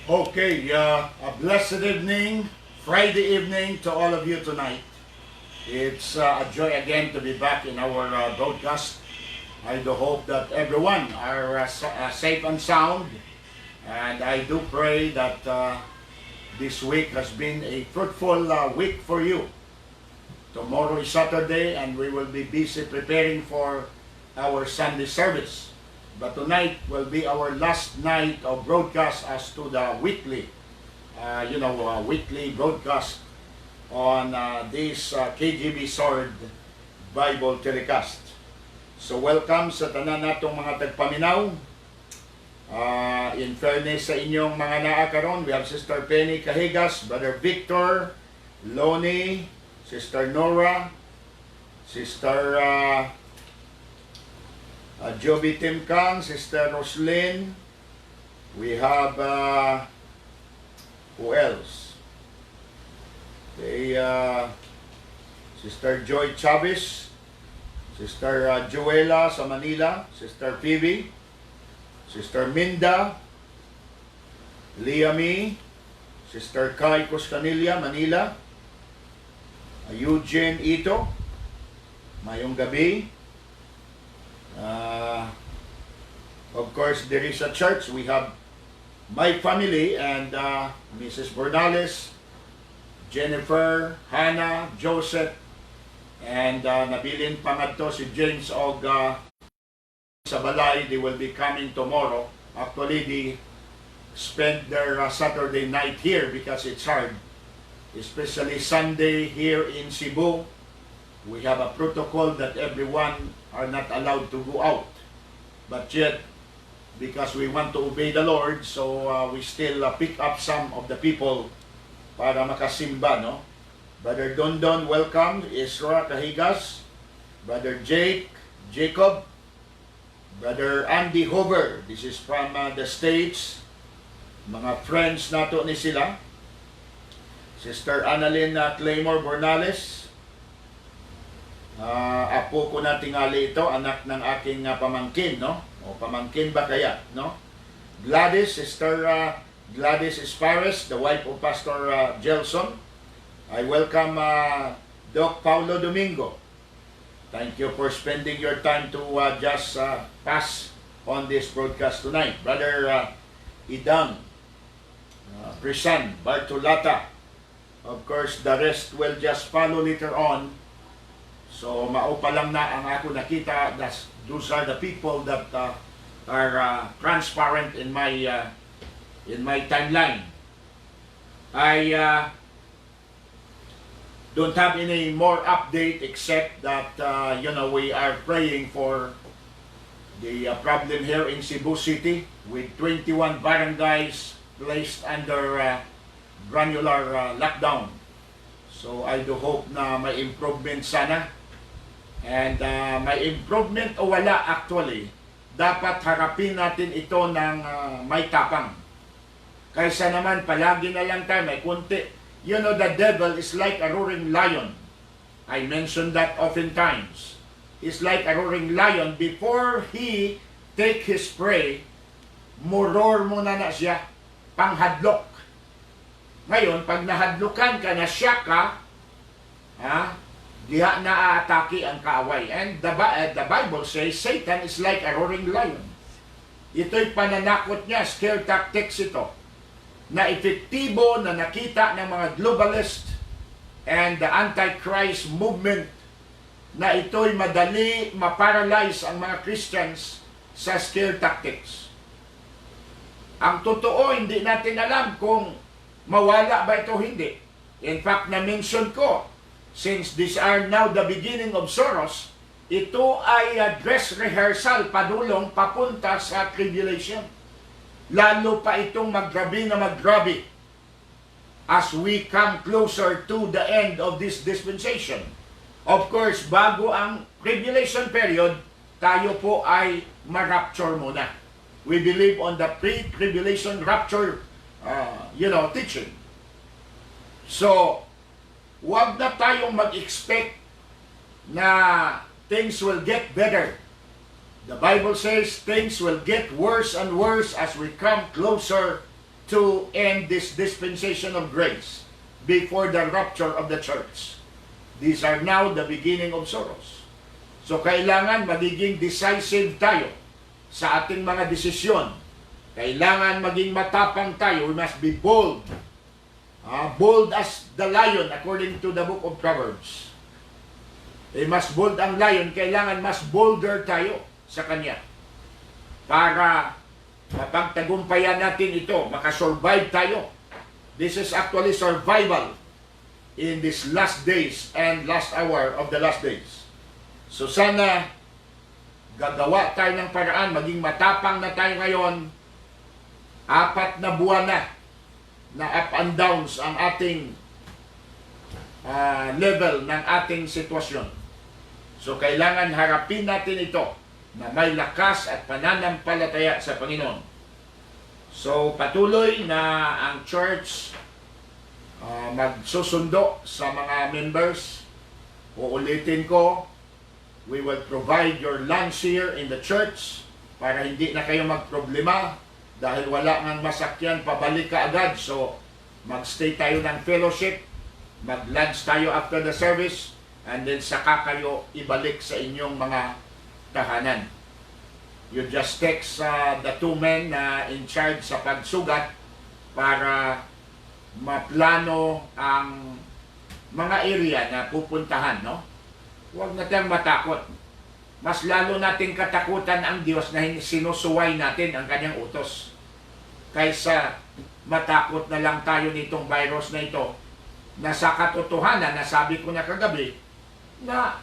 Okay, a blessed evening, Friday evening to all of you tonight. It's a joy again to be back in our broadcast. I do hope that everyone are safe and sound, and I do pray that this week has been a fruitful week for you. Tomorrow is Saturday, and we will be busy preparing for our Sunday service. But tonight will be our last night of broadcast as to the weekly, weekly broadcast on this KGB Sword Bible telecast. So welcome sa tanan natong mga tagpaminaw. In fairness sa inyong mga naa karon, we have Sister Penny Cahigas, Brother Victor, Lonnie, Sister Nora, Sister Joby Timkang, Sister Roslyn. We have who else? Sister Joy Chavez, Sister Joella sa Manila, Sister Phoebe, Sister Minda, Liami, Sister Kai Coscanilla, Manila, Eugene Ito, mayong gabi. Of course, there is a church. We have my family and Mrs. Bernales, Jennifer, Hannah, Joseph, and nabilin pangadto si James og sa balay. They will be coming tomorrow. Actually, they spend their Saturday night here because it's hard, especially Sunday here in Cebu. We have a protocol that everyone are not allowed to go out. But yet, because we want to obey the Lord, so we still pick up some of the people para makasimba, no? Brother Dondon, welcome. Isra Cahigas, Brother Jacob, Brother Andy Hover. This is from the States. Mga friends nato ni sila. Sister Annalyn Claymore Bornales. Apo ko na tingali ito, anak ng aking pamangkin, no? O pamangkin ba kaya, no? Gladys, Sister Gladys Espares, the wife of Pastor Gelson. I welcome Doc Paulo Domingo. Thank you for spending your time to just pass on this broadcast tonight. Brother Idang, Prisan, Bartolata. Of course, the rest will just follow later on. So, maupa lang na ang ako nakita. Those are the people that are transparent in my timeline. I don't have any more update except that we are praying for the problem here in Cebu City with 21 barangays placed under granular lockdown. So, I do hope na may improvement sana. And may improvement o wala actually, dapat harapin natin ito ng may tapang. Kaysa naman palagi na lang tayo may kunti. You know, the devil is like a roaring lion. I mentioned that oftentimes. He's like a roaring lion. Before he take his prey, muror muna na siya, panghadlok. Ngayon, pag nahadlukan ka, nasya ka, diha na aatake ang kaaway. And the Bible says, Satan is like a roaring lion. Ito'y pananakot niya, scare tactics ito, na epektibo na nakita ng mga globalist and the Antichrist movement, na ito'y madali maparalyze ang mga Christians sa scare tactics. Ang totoo, hindi natin alam kung mawala ba ito o hindi. In fact, na-mention ko, since these are now the beginning of sorrows, ito ay dress rehearsal padulong papunta sa tribulation. Lalo pa itong maggrabe na maggrabe as we come closer to the end of this dispensation. Of course, bago ang tribulation period, tayo po ay ma-rapture muna. We believe on the pre-tribulation rapture teaching. So, huwag na tayong mag-expect na things will get better. The Bible says things will get worse and worse as we come closer to end this dispensation of grace before the rapture of the church. These are now the beginning of sorrows. So kailangan magiging decisive tayo sa ating mga desisyon. Kailangan maging matapang tayo. We must be bold. Bold as the lion according to the book of Proverbs. Mas bold ang lion. Kailangan mas bolder tayo sa kanya. Para mapagtagumpayan natin ito. Makasurvive tayo. This is actually survival in these last days and last hour of the last days. So sana gagawa tayo ng paraan, maging matapang na tayo ngayon. 4 na buwan na up and downs ang ating level ng ating sitwasyon. So kailangan harapin natin ito na may lakas at pananampalataya sa Panginoon. So patuloy na ang church magsusundo sa mga members. Uulitin ko, we will provide your lunch here in the church para hindi na kayo magproblema dahil wala ngang masakyan, pabalik ka agad. So, magstay tayo ng fellowship, mag-lunch tayo after the service, and then saka kayo ibalik sa inyong mga tahanan. You just text the 2 men na in charge sa pagsugat para maplano ang mga area na pupuntahan, no? Huwag natin matakot. Mas lalo nating katakutan ang Diyos na sinusuway natin ang kanyang utos. Kaysa matakot na lang tayo nitong virus na ito na sa katotohanan, nasabi ko na kagabi, na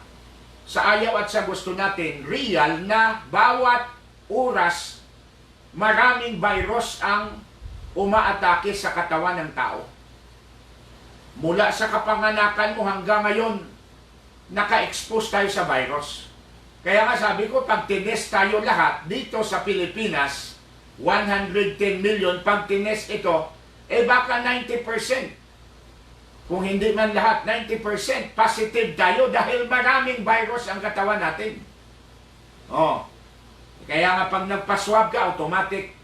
sa ayaw at sa gusto natin, real na bawat oras, maraming virus ang umaatake sa katawan ng tao. Mula sa kapanganakan mo hanggang ngayon, naka-expose tayo sa virus. Kaya nga sabi ko, pag tinest tayo lahat dito sa Pilipinas, 110 million, pag tinest ito, baka 90%. Kung hindi man lahat, 90% positive tayo dahil maraming virus ang katawan natin. Kaya nga pag nagpa-swab ka, automatic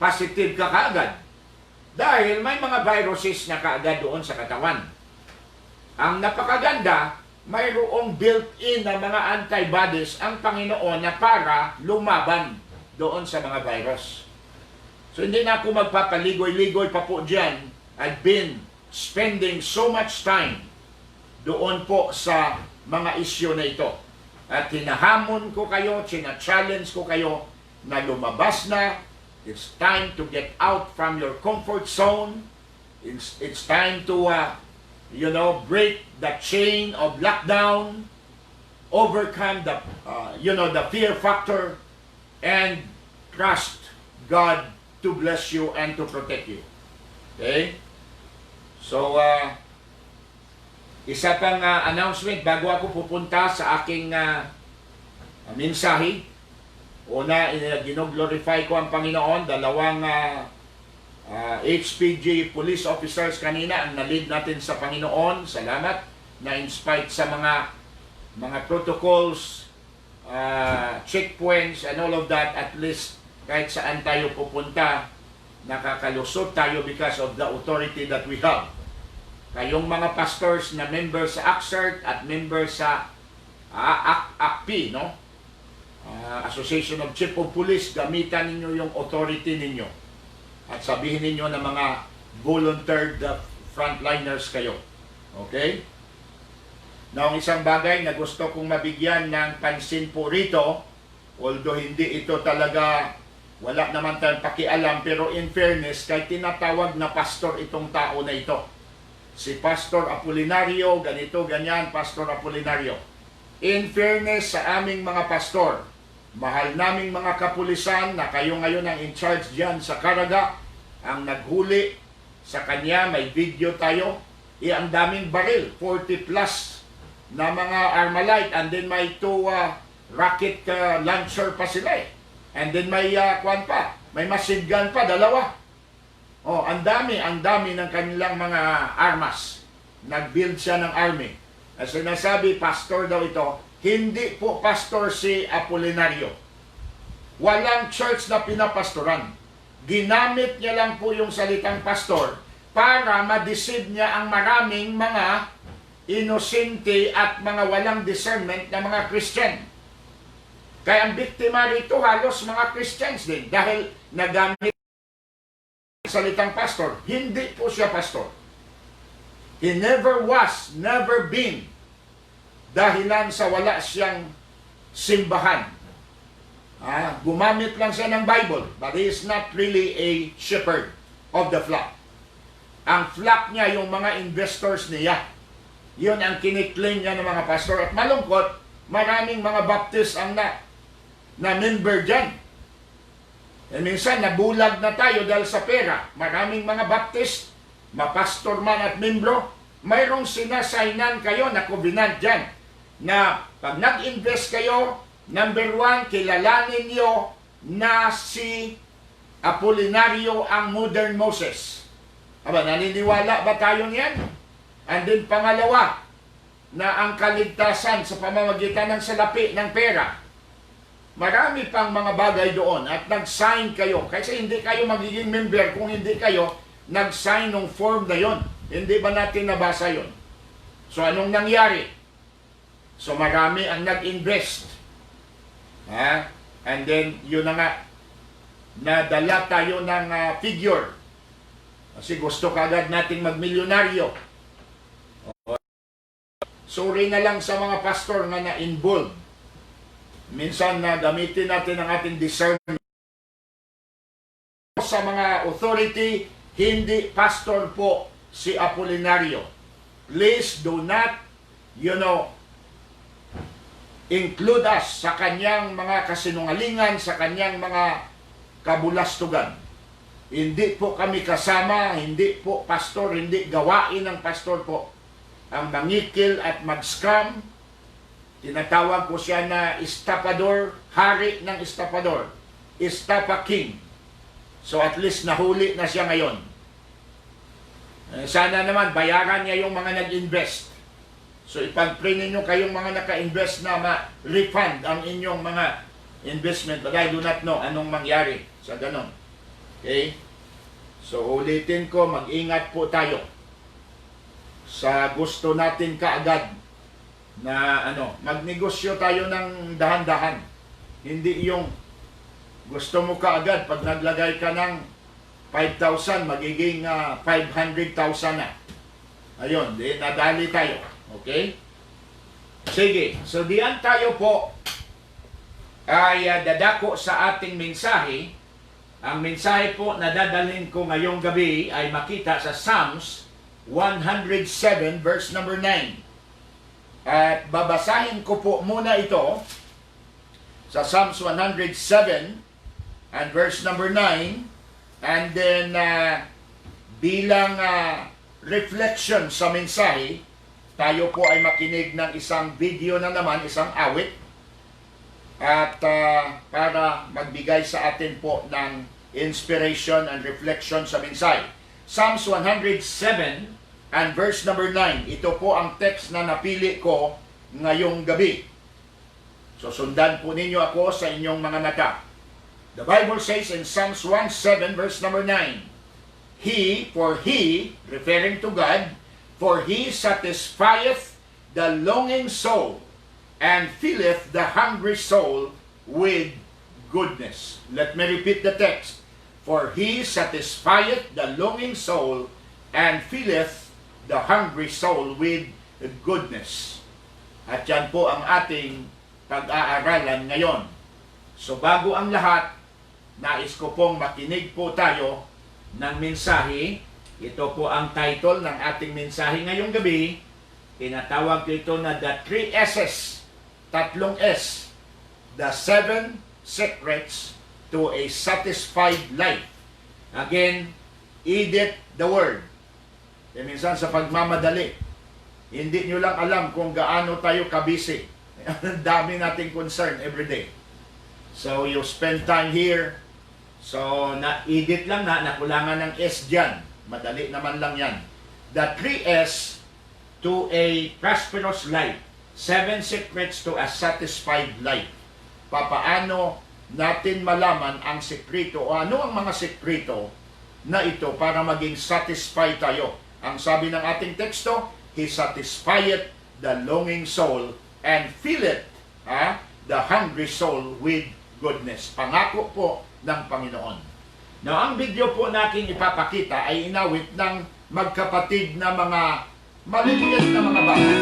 positive ka kaagad. Dahil may mga viruses na kaagad doon sa katawan. Ang napakaganda, mayroong built-in na mga antibodies ang Panginoon na para lumaban doon sa mga virus. So hindi na ako magpapaligoy-ligoy pa po dyan. I've been spending so much time doon po sa mga isyu na ito. At hinahamon ko kayo, challenge ko kayo na lumabas na. It's time to get out from your comfort zone. It's time to break the chain of lockdown, overcome the the fear factor, and trust God to bless you and to protect you. Okay? So, isa pang announcement bago ako pupunta sa aking mensahe. Una, gino-glorify ko ang Panginoon. 2 HPG police officers kanina ang nalid natin sa Panginoon. Salamat na in spite sa mga protocols, checkpoints and all of that, at least kahit saan tayo pupunta, nakakalusot tayo because of the authority that we have. Kayong mga pastors na member sa ACCERT at member sa ACP, no? Association of Chief of Police, gamitan ninyo yung authority ninyo. At sabihin ninyo na mga volunteered frontliners kayo. Okay? Now, isang bagay na gusto kong mabigyan ng pansin po rito, although hindi ito talaga, wala naman tayong pakialam, pero in fairness, kay tinatawag na pastor itong tao na ito. Si Pastor Apolinario, ganito, ganyan, Pastor Apolinario. In fairness sa aming mga pastor, mahal naming mga kapulisan na kayo ngayon ang in charge dyan sa Caraga, ang naghuli sa kanya, may video tayo, ang daming baril, 40 plus na mga Armalite, and then may 2 rocket launcher pa sila and then may may machine gun pa, 2. Ang dami ng kanilang mga armas. Nag-build siya ng army. As sinasabi, pastor daw ito, hindi po pastor si Apolinario. Walang church na pinapastoran. ginamit niya lang po yung salitang pastor para ma-deceive niya ang maraming mga inosente at mga walang discernment na mga Christian. Kaya ang biktima rito halos mga Christians din dahil nagamit salitang pastor. Hindi po siya pastor. He never was, never been dahilan sa wala siyang simbahan. Gumamit lang siya ng Bible, but he is not really a shepherd of the flock. Ang flock niya, yung mga investors niya. Yun ang kiniklaim niya ng mga pastor. At malungkot, maraming mga Baptist ang na member dyan. Minsan, nabulag na tayo dahil sa pera. Maraming mga Baptist, mapastor man at membro, mayroong sinasainan kayo na covenant dyan. Na pag nag-invest kayo, number 1, kilalanin niyo na si Apolinario ang modern Moses. Naniniwala ba tayo niyan? And then pangalawa, na ang kaligtasan sa pamamagitan ng salapi ng pera. Marami pang mga bagay doon at nag-sign kayo. Kasi hindi kayo magiging member kung hindi kayo nag-sign ng form na yon. Hindi ba natin nabasa yon? So anong nangyari? So marami ang nag-invest. And then yun na nga, nadala tayo ng figure. Kasi gusto kagad nating magmilyonaryo. Sorry na lang sa mga pastor na na-involved. Minsan na gamitin natin ang ating discernment. Sa mga authority, hindi pastor po si Apolinario. Please do not, include us sa kanyang mga kasinungalingan, sa kanyang mga kabulastugan. Hindi po kami kasama, hindi po pastor, hindi gawain ng pastor po ang mangikil at mag-scam. Tinatawag ko siya na estapador, hari ng estapador, estapa king. So at least nahuli na siya ngayon. Sana naman bayaran niya yung mga nag-invest. So ipag-pray ninyo kayong mga naka-invest na ma-refund ang inyong mga investment. But I do not know anong mangyari sa ganon. Okay? So ulitin ko, mag-ingat po tayo sa gusto natin kaagad na magnegosyo tayo ng dahan-dahan. Hindi yung gusto mo kaagad pag naglagay ka ng 5,000 magiging 500,000 na. Ayun, nadali tayo. Okay? Sige, so diyan tayo po ay dadako sa ating mensahe. Ang mensahe po na dadalhin ko ngayong gabi ay makita sa Psalms 107 verse number 9. At babasahin ko po muna ito sa Psalms 107 and verse number 9, and then bilang reflection sa mensahe, tayo po ay makinig ng isang video na naman, isang awit, at para magbigay sa atin po ng inspiration and reflection sa mensahe. Psalms 107 and verse number 9. Ito po ang text na napili ko ngayong gabi. So sundan po ninyo ako sa inyong mga mata. The Bible says in Psalms 1:7 verse number 9, For he, referring to God, for he satisfieth the longing soul, and filleth the hungry soul with goodness. Let me repeat the text. For he satisfieth the longing soul, and filleth the hungry soul with goodness. At yan po ang ating pag-aaralan ngayon. So bago ang lahat, nais ko pong makinig po tayo ng mensahe. Ito po ang title ng ating mensahe ngayong gabi. Tinatawag ko ito na The 3 S's, tatlong S, The 7 Secrets to a Satisfied Life. Again, edit the word. Minsan sa pagmamadali, hindi nyo lang alam kung gaano tayo kabisi. Ang dami nating concern every day. So, you spend time here. So, na-edit lang nakulangan ng S dyan. Madali naman lang yan. The 3S to a prosperous life. 7 secrets to a satisfied life. Papaano natin malaman ang sekreto o ano ang mga sekreto na ito para maging satisfied tayo. Ang sabi ng ating teksto, He satisfieth the longing soul and filleth the hungry soul with goodness. Pangako po ng Panginoon. Now, ang video po natin ipapakita ay inawit ng magkapatid na mga maliliit na mga bata.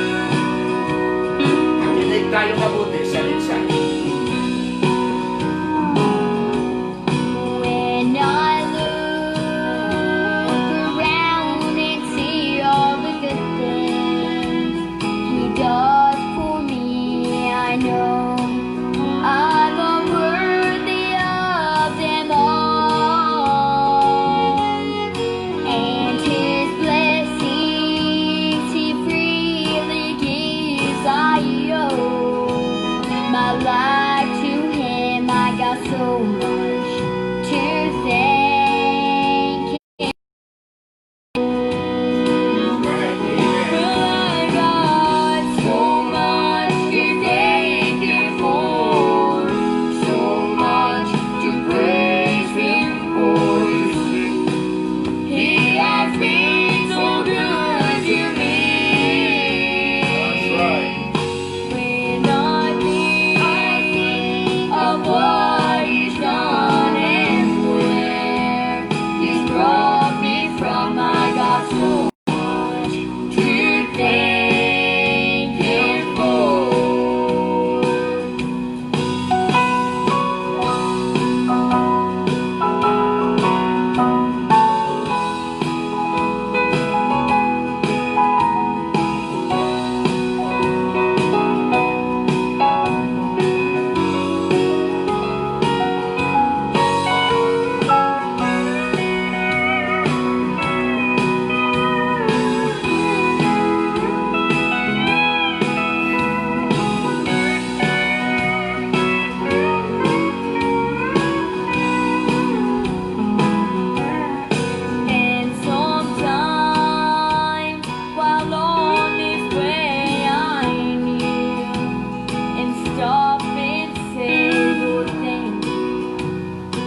Makinig tayo mabuti sa mensahe. When I look around and see all the good things He does for me, I know I'm unworthy of them all. And His blessings He freely gives, I owe my life to Him. I got so much to thank Him. I got so much to thank Him for, so much to praise Him for. He has been so good to me. That's right. When I think of what He's done and where He's brought me from, I got so much to thank Him for. And sometimes while on this way I kneel and stop and say, Lord, thank you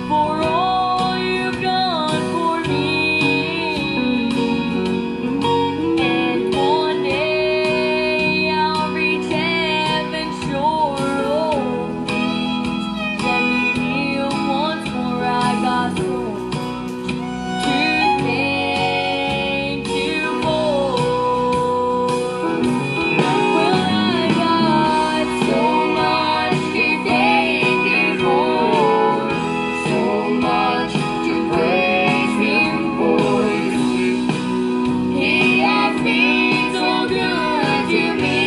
for all You've done for me. And one day I'll reach heaven's shore, oh please let me kneel once more. I got so to thank You for. Well, I got so much to thank You for, so much to praise Him for. He has been so good to me.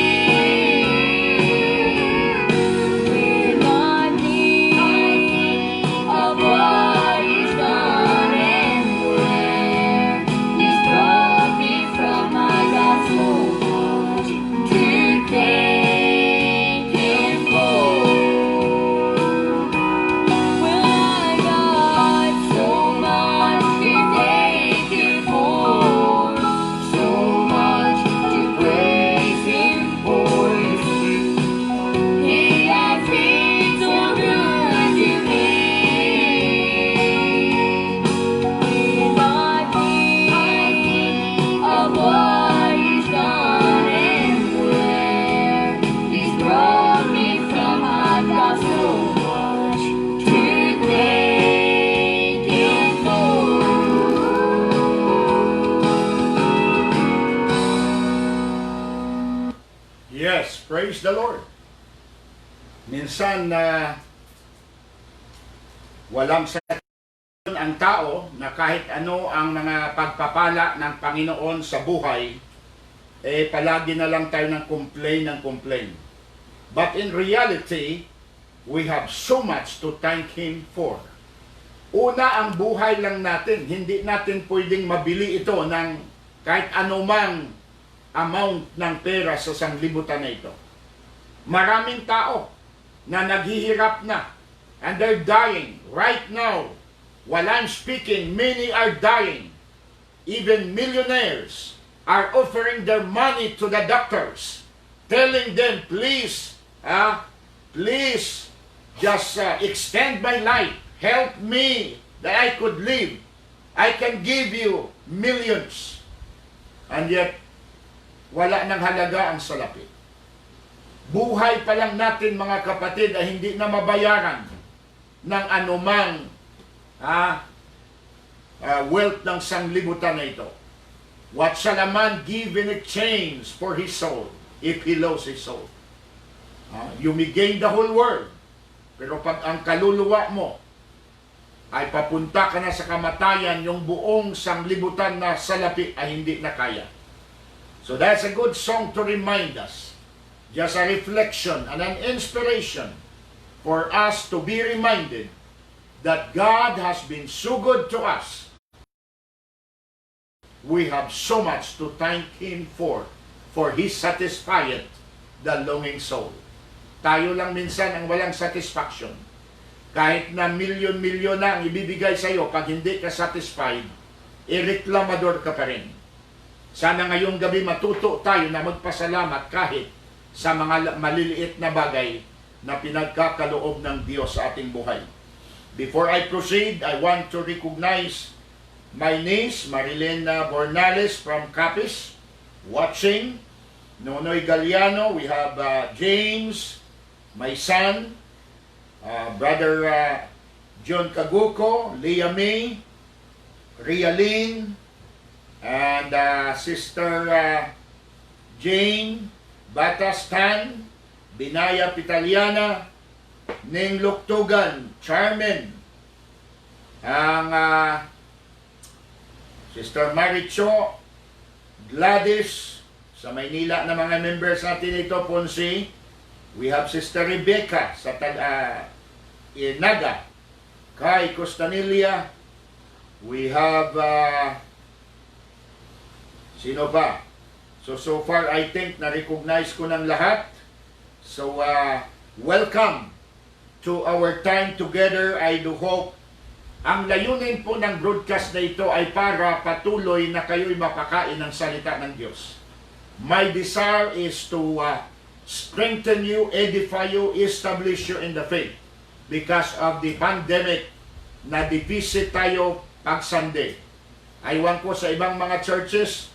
When I think of what He's done and where He's brought me from, I got so much to thank Him for. Well, I got so much to thank Him for, so much to praise Him for. He has been so good to me. When I think of what He's done and where He's brought me from, I've got so much to thank Him for. Yes, praise the Lord. Minsan walang satisfaction ang tao na kahit ano ang mga pagpapala ng Panginoon sa buhay, palagi na lang tayo ng complain. But in reality, we have so much to thank Him for. Una, ang buhay lang natin. Hindi natin pwedeng mabili ito ng kahit anumang amount ng pera sa sanglibutan na ito. Maraming tao na naghihirap na and they're dying right now. While I'm speaking, many are dying. Even millionaires are offering their money to the doctors, telling them, please just extend my life. Help me that I could live. I can give you millions. And yet, wala nang halaga ang salapi. Buhay pa lang natin mga kapatid ay hindi na mabayaran ng anumang wealth ng sanglibutan na ito. What shall a man give in exchange for his soul if he loves his soul? You may gain the whole world. Pero pag ang kaluluwa mo ay papunta ka na sa kamatayan, yung buong sanglibutan na salapi ay hindi na kaya. So that's a good song to remind us. Just a reflection and an inspiration for us to be reminded that God has been so good to us. We have so much to thank Him for He satisfied the longing soul. Tayo lang minsan ang walang satisfaction. Kahit na milyon-milyon na ang ibibigay sa iyo, pag hindi ka satisfied, ireklamador ka pa rin. Sana ngayong gabi matuto tayo na magpasalamat kahit sa mga maliliit na bagay na pinagkakaloob ng Diyos sa ating buhay. Before I proceed, I want to recognize my niece, Marilyn Bornales from Capiz, watching. Nonoy Galliano, we have James, my son, Brother John Caguco, Leah May, Rialyn, and Sister Jane Batastan, Binaya Pitaliana, Ning Luktugan, Charmen, ang Sister Maricho, Gladys, sa Maynila na mga members natin ito, Ponce. We have Sister Rebecca sa Naga, Kay Costanilla. We have sino ba? So far I think na-recognize ko ng lahat. So welcome to our time together. I do hope ang layunin po ng broadcast na ito ay para patuloy na kayo'y mapakain ng salita ng Diyos. My desire is to strengthen you, edify you, establish you in the faith. Because of the pandemic na divisit tayo pag Sunday. Aywan ko sa ibang mga churches,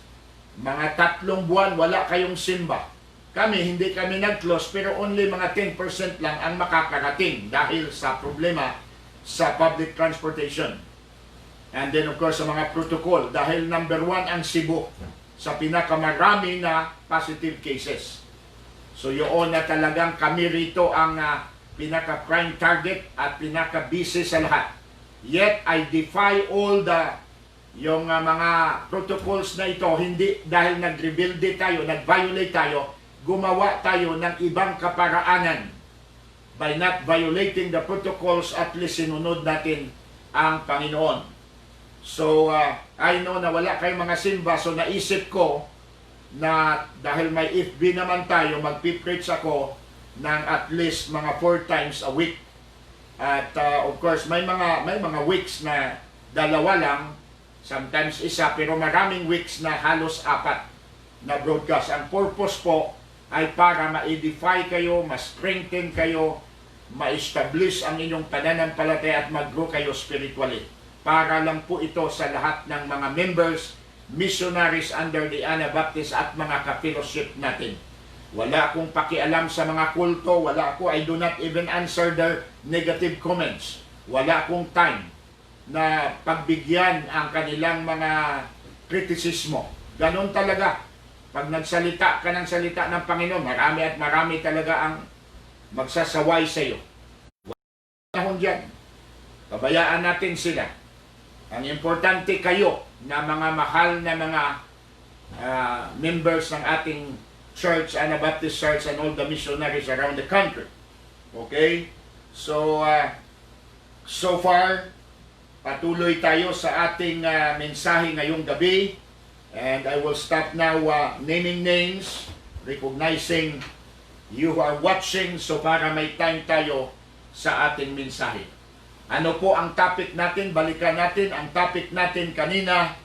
mga 3 buwan wala kayong simba. Kami, hindi kami nag-close, pero only mga 10% lang ang makakarating dahil sa problema sa public transportation. And then of course sa mga protocol, dahil number 1 ang Cebu sa pinakamarami na positive cases. So yun na talagang kami rito ang pinaka-prime target at pinaka-busy sa lahat. Yet I defy all yung mga protocols na ito, hindi dahil nag-rebelde tayo, nag-violate tayo, gumawa tayo ng ibang kaparaanan. By not violating the protocols, at least sinunod natin ang Panginoon. So, I know na wala kayong mga simba, so naisip ko na dahil may FB naman tayo, magpipreach ako ng at least mga 4 times a week. At of course, may mga weeks na 2 lang, sometimes 1, pero maraming weeks na halos 4 na broadcast. Ang purpose po ay para ma-edify kayo, ma-strengthen kayo, ma-establish ang inyong pananampalataya at mag-grow kayo spiritually. Para lang po ito sa lahat ng mga members, missionaries under the Anabaptist at mga ka-fellowship natin. Wala akong pakialam sa mga kulto, I do not even answer their negative comments. Wala akong time na pagbigyan ang kanilang mga kritisismo. Ganon talaga. Pag nagsalita ka ng salita ng Panginoon, marami at marami talaga ang magsasaway sa iyo. Wala dyan. Pabayaan natin sila. Ang importante kayo na mga mahal na mga members ng ating church, Anabaptist Church, and all the missionaries around the country. Okay? So, so far, patuloy tayo sa ating mensahe ngayong gabi. And I will stop now naming names, recognizing you who are watching, so para may time tayo sa ating mensahe. Ano po ang topic natin? Balikan natin. Ang topic natin kanina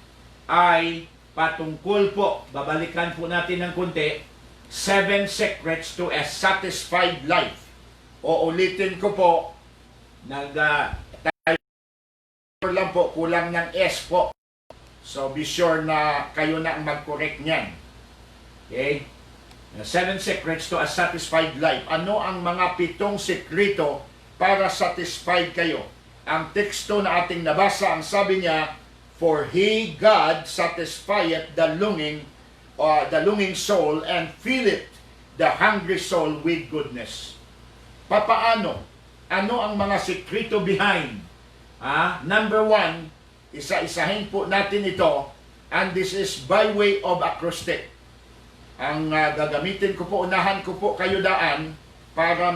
ay patungkol po, babalikan po natin ng kunti, 7 secrets to a satisfied life O ulitin ko po, tayo lang po, kulang ng S po. So be sure na kayo na ang mag-correct niyan. Okay? 7 secrets to a satisfied life. Ano ang mga 7 sekreto para satisfied kayo? Ang teksto na ating nabasa, ang sabi niya, for He, God, satisfieth the longing soul and filleth the hungry soul with goodness. Papaano? Ano ang mga sekreto behind? Number 1, isa-isahin po natin ito, and this is by way of acrostic. Ang gagamitin ko po, unahan ko po kayo daan para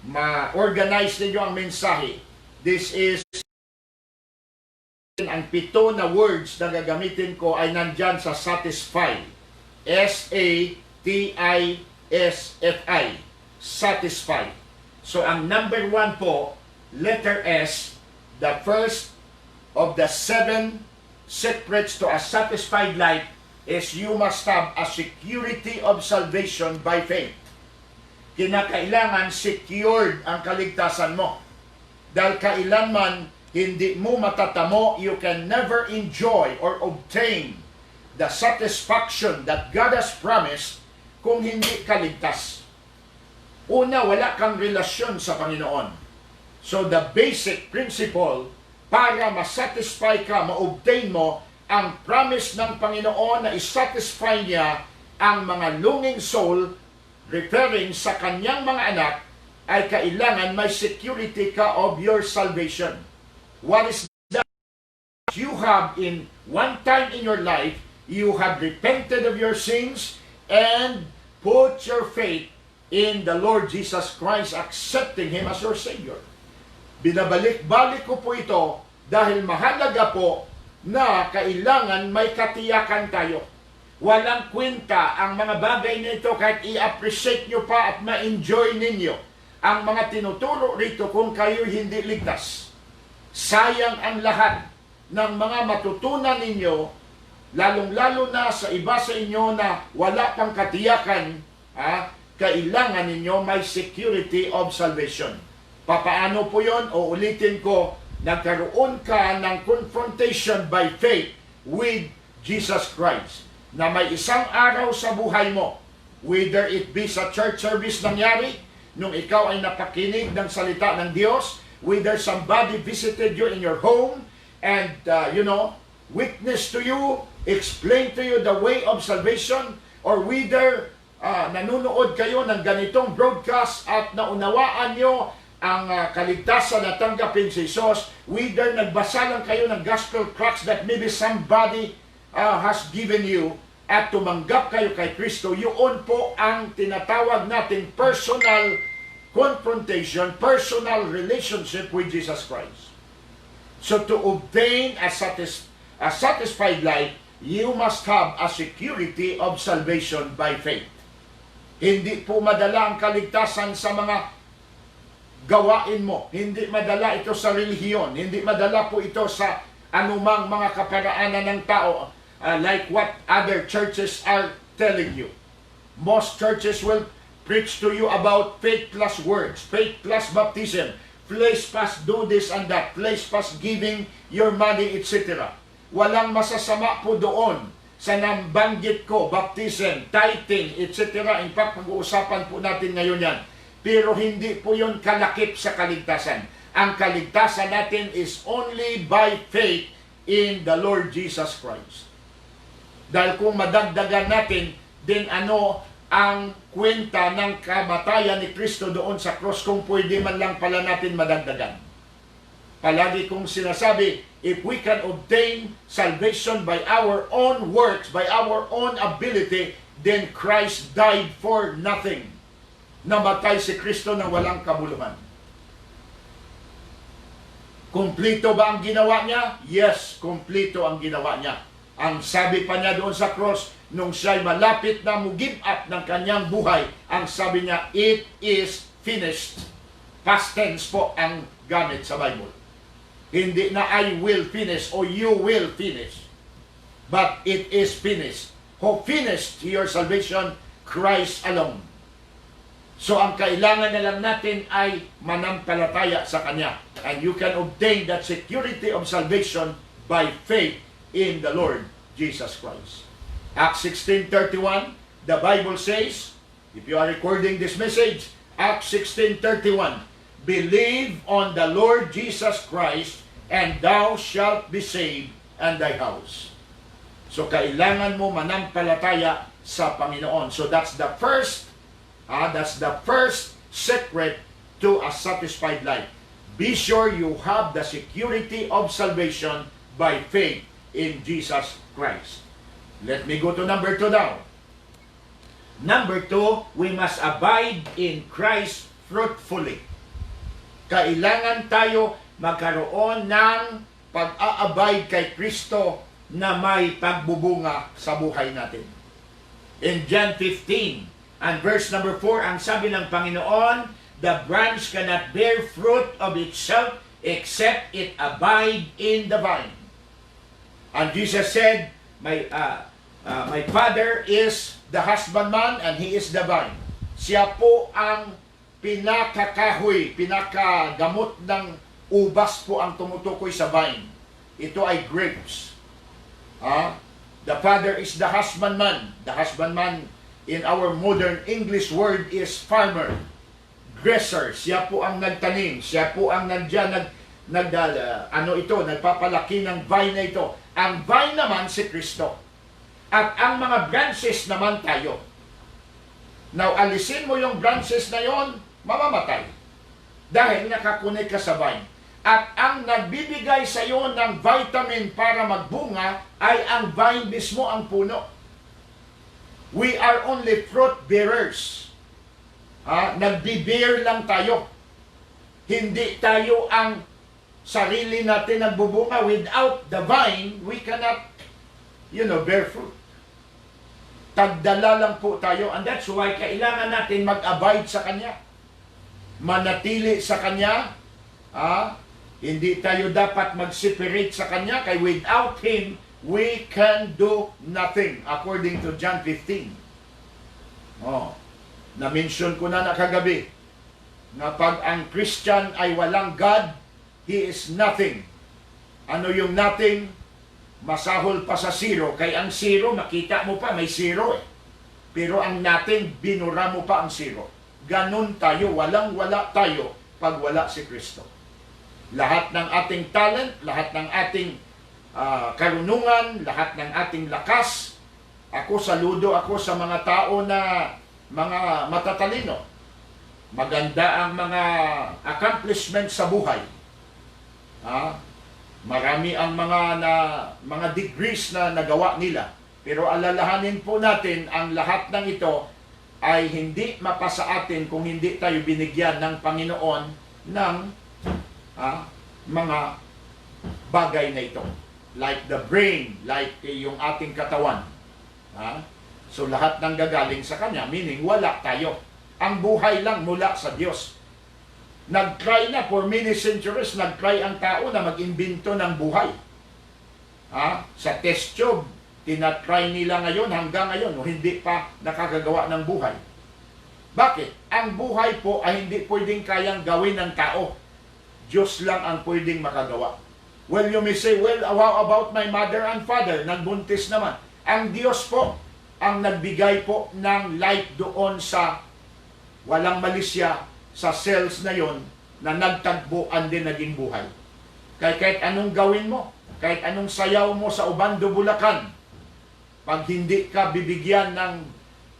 ma-organize ninyo ang mensahe. This is, ang 7 na words na gagamitin ko ay nandyan sa satisfy. S-A-T-I-S-F-I. Satisfy. So, ang number 1 po, letter S, the first of the 7 secrets to a satisfied life is you must have a security of salvation by faith. Kinakailangan secured ang kaligtasan mo. Dahil kailanman hindi mo matatamo, you can never enjoy or obtain the satisfaction that God has promised kung hindi ka ligtas. Una, wala kang relasyon sa Panginoon. So the basic principle para ma-satisfy ka, ma-obtain mo ang promise ng Panginoon na isatisfy niya ang mga longing soul, referring sa kanyang mga anak, ay kailangan may security ka of your salvation. What is that? You have in one time in your life, you have repented of your sins and put your faith in the Lord Jesus Christ, accepting Him as your Savior. Binabalik-balik ko po ito dahil mahalaga po na kailangan may katiyakan tayo. Walang kwenta ang mga bagay nito kahit i-appreciate nyo pa at ma-enjoy ninyo ang mga tinuturo rito kung kayo hindi ligtas. Sayang ang lahat ng mga matutunan ninyo, lalong-lalo na sa iba sa inyo na wala pang katiyakan, kailangan ninyo may security of salvation. Papaano po yon? O ulitin ko, nagkaroon ka ng confrontation by faith with Jesus Christ, na may isang araw sa buhay mo, whether it be sa church service nangyari, nung ikaw ay napakinig ng salita ng Diyos, whether somebody visited you in your home and, witness to you, explain to you the way of salvation, or whether nanonood kayo ng ganitong broadcast at naunawaan nyo ang kaligtasan na tanggapin si Jesus, whether nagbasa lang kayo ng gospel tracts that maybe somebody has given you, at tumanggap kayo kay Kristo, yun po ang tinatawag nating personal confrontation, personal relationship with Jesus Christ. So to obtain a satisfied life, you must have a security of salvation by faith. Hindi po madala ang kaligtasan sa mga gawain mo. Hindi madala ito sa relihiyon. Hindi madala po ito sa anumang mga kaparaanan ng tao, like what other churches are telling you. Most churches will preach to you about faith plus words, faith plus baptism, faith plus do this and that, faith plus giving your money, etc. Walang masasama po doon sa nambanggit ko, baptism, tithing, etc. In fact, pag-uusapan po natin ngayon yan. Pero hindi po yun kalakip sa kaligtasan. Ang kaligtasan natin is only by faith in the Lord Jesus Christ. Dahil kung madagdagan natin, din ano ang kwenta ng kamatayan ni Kristo doon sa cross, kung pwede man lang pala natin madagdagan. Palagi kong sinasabi, if we can obtain salvation by our own works, by our own ability, then Christ died for nothing. Namatay si Kristo na walang kabuluhan. Kumplito ba ang ginawa niya? Yes, kumplito ang ginawa niya. Ang sabi pa niya doon sa cross, nung siya'y malapit na give up ng kanyang buhay, ang sabi niya, it is finished. Past tense po ang gamit sa Bible. Hindi na I will finish o you will finish. But it is finished. Who finished your salvation? Christ alone. So ang kailangan na lang natin ay manampalataya sa Kanya. And you can obtain that security of salvation by faith in the Lord Jesus Christ. Acts 16:31, the Bible says, if you are recording this message, Acts 16:31, believe on the Lord Jesus Christ, and thou shalt be saved and thy house. So kailangan mo manampalataya sa Panginoon. So that's the first secret to a satisfied life. Be sure you have the security of salvation by faith in Jesus Christ. Let me go to number 2 now. Number 2, we must abide in Christ fruitfully. Kailangan tayo magkaroon ng pag-aabide kay Kristo na may pagbubunga sa buhay natin. In John 15 and verse number 4, ang sabi ng Panginoon, the branch cannot bear fruit of itself except it abide in the vine. And Jesus said, my Father is the husbandman and He is the vine. Siya po ang pinakakahoy, pinakagamot ng ubas po ang tumutukoy sa vine. Ito ay grapes. The Father is the husbandman. The husbandman in our modern English word is farmer. Dresser. Siya po ang nagtanim. Siya po ang nagpapalaki ng vine na ito. Ang vine naman si Kristo. At ang mga branches naman tayo. Now, alisin mo yung branches na yon, mamamatay. Dahil nakakunik ka sa vine. At ang nagbibigay sa iyo ng vitamin para magbunga ay ang vine mismo, ang puno. We are only fruit bearers. Nagbi-bear lang tayo. Hindi tayo ang sarili natin nagbubunga. Without the vine, we cannot, bear fruit. Tagdala lang po tayo. And that's why kailangan natin mag-abide sa Kanya. Manatili sa Kanya. Hindi tayo dapat mag-separate sa Kanya. Kaya without Him, we can do nothing. According to John 15. Na-mention ko na kagabi na pag ang Christian ay walang God, he is nothing. Ano yung nothing? Masahol pa sa zero. Kaya ang zero, makita mo pa, may zero eh. Pero ang nothing, binura mo pa ang zero. Ganun tayo, walang-wala tayo pag wala si Kristo. Lahat ng ating talent, lahat ng ating karunungan, lahat ng ating lakas. Saludo ako sa mga tao na mga matatalino. Maganda ang mga accomplishments sa buhay. Marami ang mga degrees na nagawa nila. Pero alalahanin po natin, ang lahat ng ito ay hindi mapasa atin kung hindi tayo binigyan ng Panginoon ng mga bagay na ito. Like the brain, like yung ating katawan. So lahat ng gagaling sa Kanya, meaning wala tayo. Ang buhay lang mula sa Diyos. Nag-try na for many centuries, nag-try ang tao na mag-imbento ng buhay. Sa test tube, tinatry nila ngayon hanggang ngayon, hindi pa nakakagawa ng buhay. Bakit? Ang buhay po ay hindi pwedeng kayang gawin ng tao. Diyos lang ang pwedeng makagawa. Well, you may say, well, how about my mother and father? Nagbuntis naman. Ang Diyos po ang nagbigay po ng life doon sa walang malisya, sa cells na yon na nagtagbuan din naging buhay. Kahit anong gawin mo, kahit anong sayaw mo sa Ubando, Bulacan, pag hindi ka bibigyan ng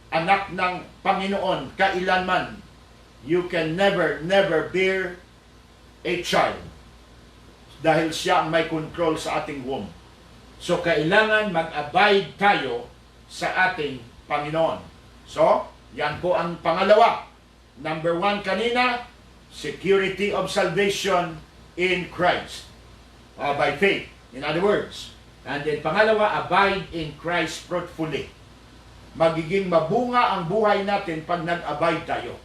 anak ng Panginoon kailanman, you can never bear a child. Dahil siya ang may control sa ating womb. So, kailangan mag-abide tayo sa ating Panginoon. So, yan po ang pangalawa. Number 1 kanina, security of salvation in Christ. By faith, in other words. And then pangalawa, abide in Christ fruitfully. Magiging mabunga ang buhay natin pag nag-abide tayo.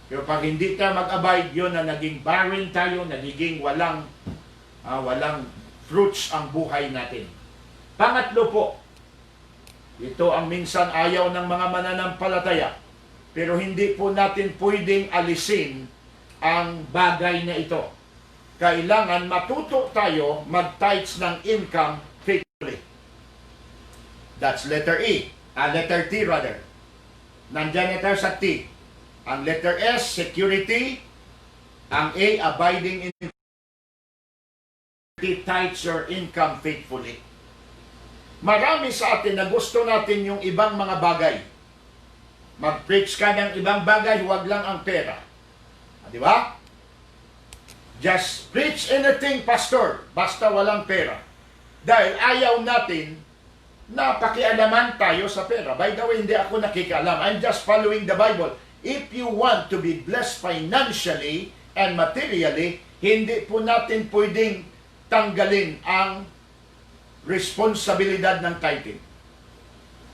Pero pag hindi tayo mag-abide, yun na naging barren tayo, nagiging walang fruits ang buhay natin. Pangatlo po, ito ang minsan ayaw ng mga mananampalataya. Pero hindi po natin pwedeng alisin ang bagay na ito. Kailangan matuto tayo mag-tithes ng income faithfully. That's letter E. Letter T rather. Nandyan na tayo sa T. Ang letter S, security. Ang A, abiding in tithes your income faithfully. Marami sa atin na gusto natin yung ibang mga bagay. Mag-preach ka ng ibang bagay, huwag lang ang pera. Di ba? Just preach anything, pastor, basta walang pera. Dahil ayaw natin na pakialaman tayo sa pera. By the way, hindi ako nakikialam. I'm just following the Bible. If you want to be blessed financially and materially, hindi po natin pwedeng tanggalin ang responsibilidad ng tithing.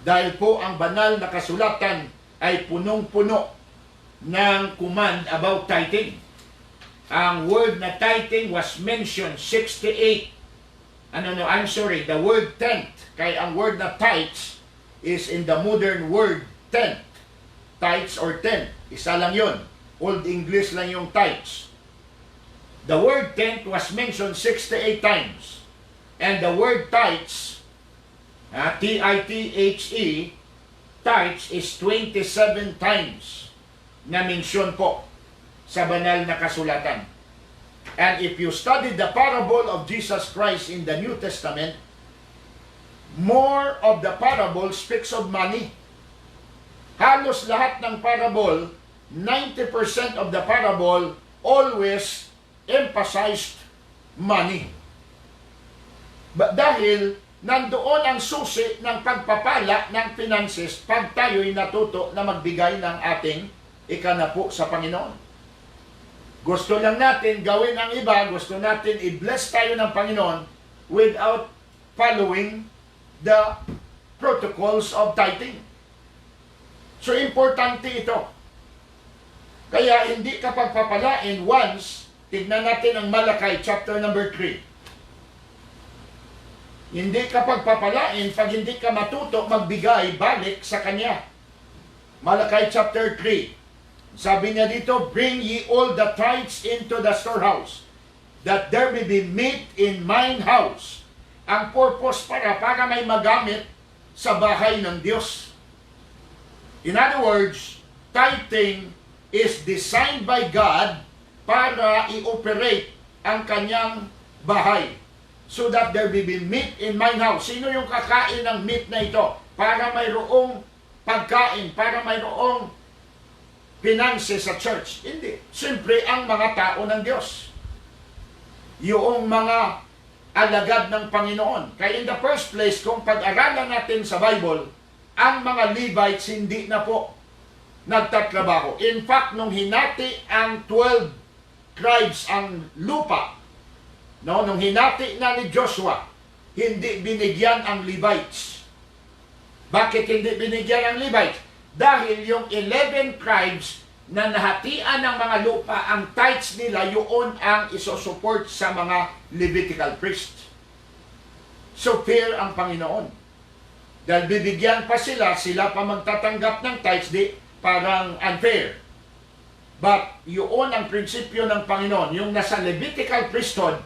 Dahil po ang banal na kasulatan ay punong-puno ng command about tithing. Ang word na tithing was mentioned 68. The word tenth. Kaya ang word na tithes is in the modern word tenth. Tithes or tenth. Isa lang yun. Old English lang yung tithes. The word tenth was mentioned 68 times. And the word tithes, T-I-T-H-E, tithes is 27 times na mention po sa banal na kasulatan. And if you study the parable of Jesus Christ in the New Testament, more of the parable speaks of money. Halos lahat ng parable, 90% of the parable always emphasized money. But dahil nandoon ang susi ng pagpapala ng finances pag tayo'y natuto na magbigay ng ating ikanapo sa Panginoon. Gusto lang natin gawin ang iba, gusto natin i-bless tayo ng Panginoon without following the protocols of tithing. So, importante ito. Kaya hindi ka pagpapalain once, tignan natin ang Malakay chapter number 3. Hindi ka pagpapalain pag hindi ka matuto magbigay balik sa Kanya. Malakay chapter 3. Sabi niya dito, bring ye all the tithes into the storehouse, that there may be meat in mine house. Ang purpose para may magamit sa bahay ng Diyos. In other words, tithing is designed by God para i-operate ang Kanyang bahay. So that there will be meat in mine house. Sino yung kakain ng meat na ito? Para mayroong pagkain, para mayroong finances sa church. Hindi. Siyempre, ang mga tao ng Diyos. Yung mga alagad ng Panginoon. Kaya in the first place, kung pag-aralan natin sa Bible, ang mga Levites hindi na po nagtatrabaho. In fact, nung hinati ang 12 tribes ang lupa, nung hinati na ni Joshua, hindi binigyan ang Levites. Bakit hindi binigyan ang Levites? Dahil yung 11 tribes na nahatian ng mga lupa, ang tithes nila, yun ang isosupport sa mga Levitical priests. So fair ang Panginoon. Dahil bibigyan pa sila pa magtatanggap ng tithes, di parang unfair. But yun ang prinsipyo ng Panginoon. Yung nasa Levitical priesthood,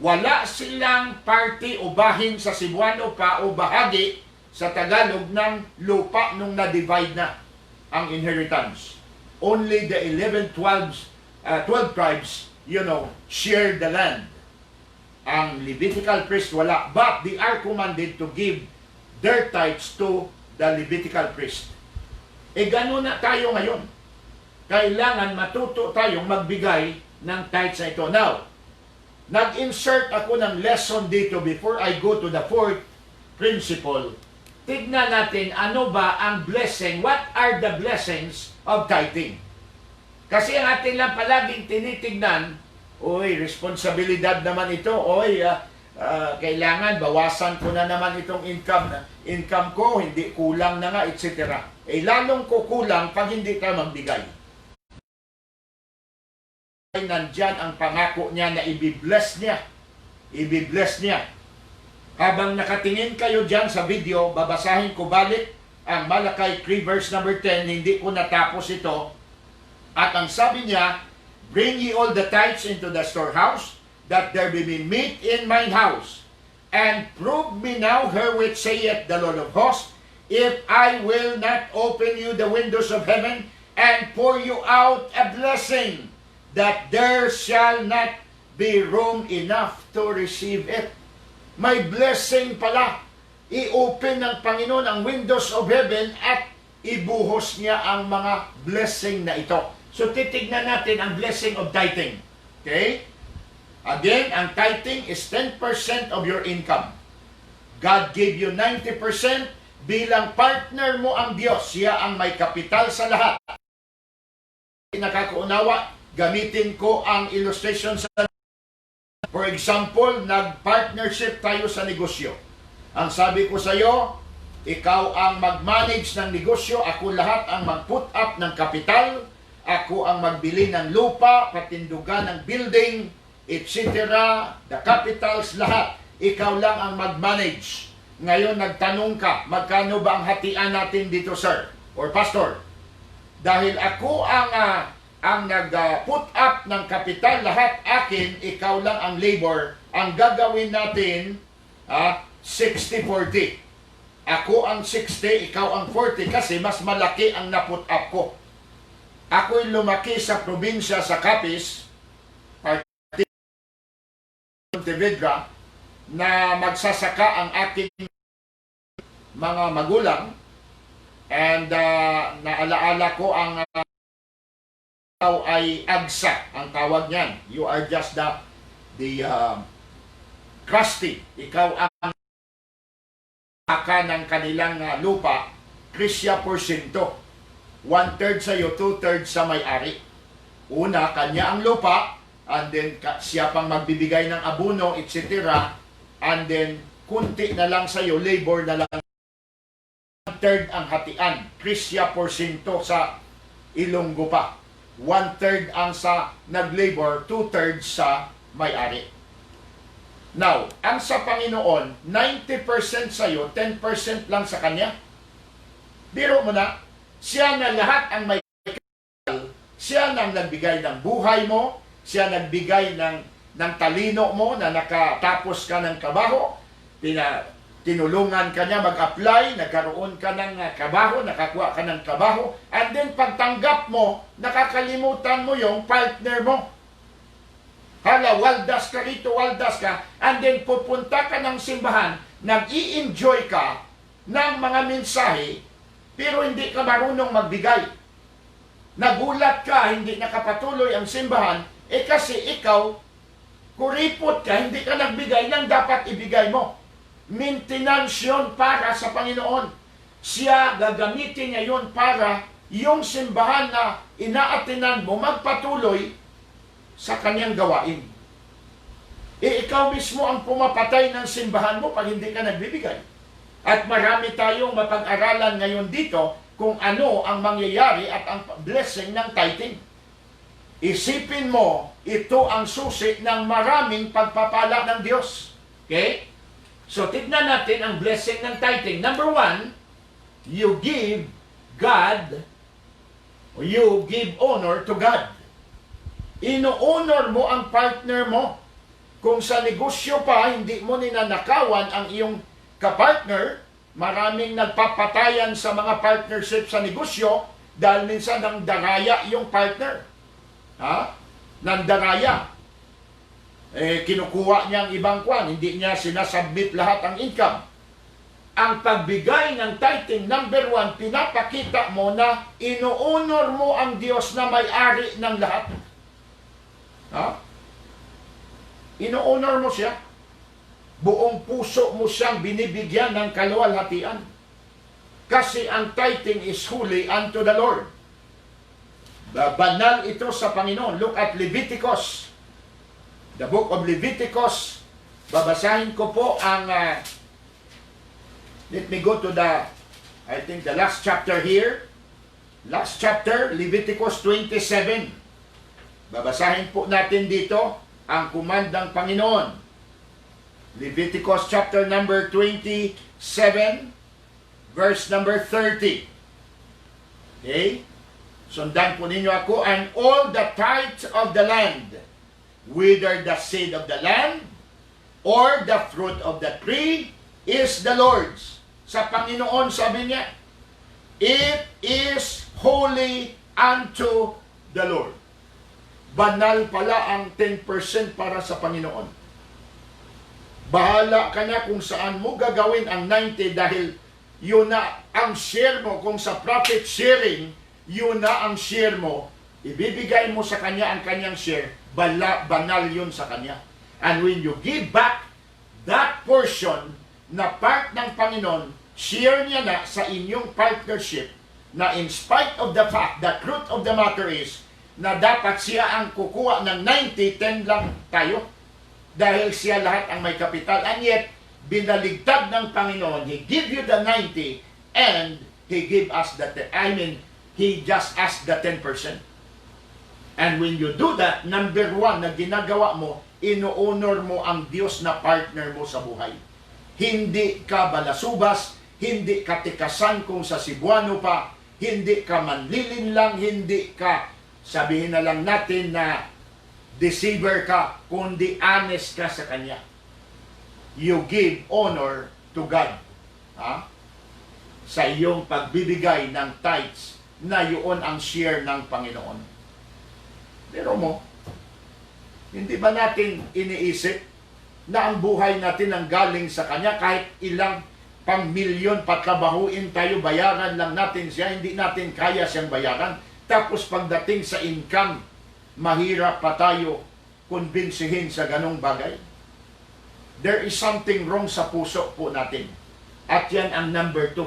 wala silang party o bahin sa Cebuano pa o bahagi sa Tagalog ng lupa nung na-divide na ang inheritance. Only the 12 tribes, share the land. Ang Levitical priest wala. But they are commanded to give their tithes to the Levitical priest. Gano'n na tayo ngayon. Kailangan matuto tayong magbigay ng tithes na ito. Now, nag-insert ako ng lesson dito before I go to the fourth principle. Tignan natin ano ba ang blessing, what are the blessings of tithing. Kasi ang atin lang palaging tinitignan, responsibilidad naman ito, kailangan bawasan ko na naman itong income ko, hindi kulang na nga, etc. Lalong kukulang pag hindi ka magbigay. Nandyan ang pangako niya na i-bless niya. I-bless niya. Habang nakatingin kayo dyan sa video, babasahin ko balik ang Malakay 3 verse number 10, hindi ko natapos ito. At ang sabi niya, bring ye all the tithes into the storehouse, that there be meat in mine house. And prove me now herewith saith the Lord of hosts, if I will not open you the windows of heaven, and pour you out a blessing, that there shall not be room enough to receive it. May blessing pala. I-open ng Panginoon ang windows of heaven at ibuhos niya ang mga blessing na ito. So titignan natin ang blessing of tithing. Okay? Again, ang tithing is 10% of your income. God gave you 90%. Bilang partner mo ang Diyos, siya ang may kapital sa lahat. Nakakaunawa, gamitin ko ang illustration sa... For example, nag-partnership tayo sa negosyo. Ang sabi ko sa iyo, ikaw ang mag-manage ng negosyo, ako lahat ang mag-put up ng kapital, ako ang magbili ng lupa, patindugan ng building, etc. The capitals, lahat. Ikaw lang ang mag-manage. Ngayon, nagtanong ka, magkano ba ang hatian natin dito, sir? Or pastor? Dahil ako ang nag-put up ng kapital, lahat akin, ikaw lang ang labor, ang gagawin natin, 60-40. Ako ang 60, ikaw ang 40, kasi mas malaki ang na-put up ko. Ako'y lumaki sa probinsya sa Capiz, Pontevedra, na magsasaka ang aking mga magulang, and naalaala ko ang ikaw ay agsa ang tawag niyan. You are just the crusty. Ikaw ang haka ng kanilang lupa, Krisya porsyento. 1/3 sa iyo, 2/3 sa may-ari. Una, kanya ang lupa, and then siya pang magbibigay ng abono, etc. And then, kunti na lang sa iyo, labor na lang. 1/3 ang hatian. Krisya porsyento sa Ilonggo pa. 1/3 ang sa nag-labor, 2/3 sa may-ari. Now, ang sa Panginoon, 90% sa iyo, 10% lang sa Kanya. Biro mo na, siya na lahat ang may kapital, siya nang nagbigay ng buhay mo, siya nagbigay ng talino mo na nakatapos ka ng trabaho, tinulungan ka niya mag-apply, nagkaroon ka ng trabaho, nakakuha ka ng trabaho, and then pagtanggap mo, nakakalimutan mo yung partner mo. Hala, waldas ka rito, waldas ka, and then pupunta ka ng simbahan, nag-i-enjoy ka ng mga mensahe, pero hindi ka marunong magbigay. Nagulat ka, hindi nakapatuloy ang simbahan, kasi ikaw, kuripot ka, hindi ka nagbigay ng dapat ibigay mo. Maintenance yun para sa Panginoon. Siya, gagamitin niya yun para yung simbahan na inaatinan mo magpatuloy sa kanyang gawain. Ikaw mismo ang pumapatay ng simbahan mo pag hindi ka nagbibigay. At marami tayong mapag-aralan ngayon dito kung ano ang mangyayari at ang blessing ng tithing. Isipin mo, ito ang susi ng maraming pagpapala ng Diyos. Okay? So, tignan natin ang blessing ng tithing. Number 1, you give God, or you give honor to God. Ino-honor mo ang partner mo. Kung sa negosyo pa, hindi mo ninanakawan ang iyong kapartner, maraming nagpapatayan sa mga partnership sa negosyo dahil minsan nang daraya yung partner. Nang daraya. Kinukuha niya ang ibang kwan, hindi niya sinasubmit lahat ang income. Ang pagbigay ng tithing, number 1, pinapakita mo na ino-honor mo ang Diyos na may-ari ng lahat. Ino-honor mo siya. Buong puso mo siyang binibigyan ng kaluwalhatian. Kasi ang tithing is holy unto the Lord. Banal ito sa Panginoon. Look at Leviticus. The book of Leviticus. Babasahin ko po ang let me go to I think the last chapter here. Last chapter, Leviticus 27. Babasahin po natin dito ang kumandang Panginoon. Leviticus chapter number 27, verse number 30. Okay? Sundan po ninyo ako, and all the tithes of the land, whether the seed of the land, or the fruit of the tree, is the Lord's. Sa Panginoon, sabi niya, it is holy unto the Lord. Banal pala ang 10% para sa Panginoon. Bahala ka na kung saan mo gagawin ang 90 dahil yun na ang share mo. Kung sa profit sharing, yun na ang share mo. Ibibigay mo sa Kanya ang Kanyang share. Banal yun sa Kanya. And when you give back that portion na part ng Panginoon, share niya na sa inyong partnership na in spite of the fact, the truth of the matter is na dapat siya ang kukuha ng 90, 10 lang tayo. Dahil siya lahat ang may kapital. And yet, binaligtad ng Panginoon. He give you the 90 and He give us the 10. He just asked the 10%. And when you do that, number 1 na ginagawa mo, ino-honor mo ang Diyos na partner mo sa buhay. Hindi ka balasubas, hindi ka tikasan kung sa Cebuano pa, hindi ka manlilin lang, hindi ka, sabihin na lang natin na deceiver ka, kundi honest ka sa Kanya. You give honor to God. Ha? Sa iyong pagbibigay ng tithes na yun ang share ng Panginoon. Pero mo, hindi ba natin iniisip na ang buhay natin ang galing sa Kanya kahit ilang pang milyon patrabahuin tayo, bayaran lang natin siya, hindi natin kaya siyang bayaran. Tapos pagdating sa income, mahirap pa tayo kumbinsihin sa ganong bagay. There is something wrong sa puso po natin. At yan ang number 2.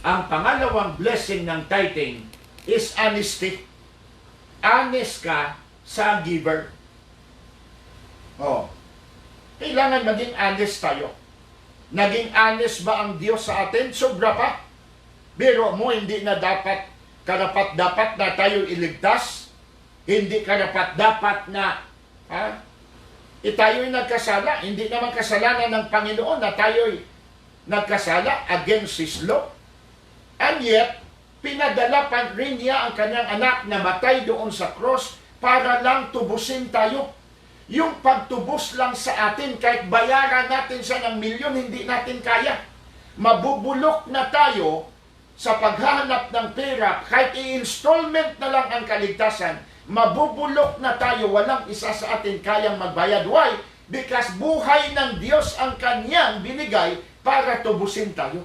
Ang pangalawang blessing ng tithing is honesty. Honest ka sa giver. Kailangan maging honest tayo. Naging honest ba ang Diyos sa atin? Sobra pa. Biro mo, hindi na dapat, karapat-dapat na tayo iligtas. Hindi karapat-dapat na tayo'y nagkasala. Hindi naman kasalanan ng Panginoon na tayo'y nagkasala against His law. And yet, pinadala pa rin niya ang kanyang anak na matay doon sa cross para lang tubusin tayo. Yung pagtubos lang sa atin, kahit bayaran natin siya ng milyon, hindi natin kaya. Mabubulok na tayo sa paghahanap ng pera, kahit i-installment na lang ang kaligtasan, mabubulok na tayo, walang isa sa atin kayang magbayad. Why? Because buhay ng Diyos ang Kanyang binigay para tubusin tayo.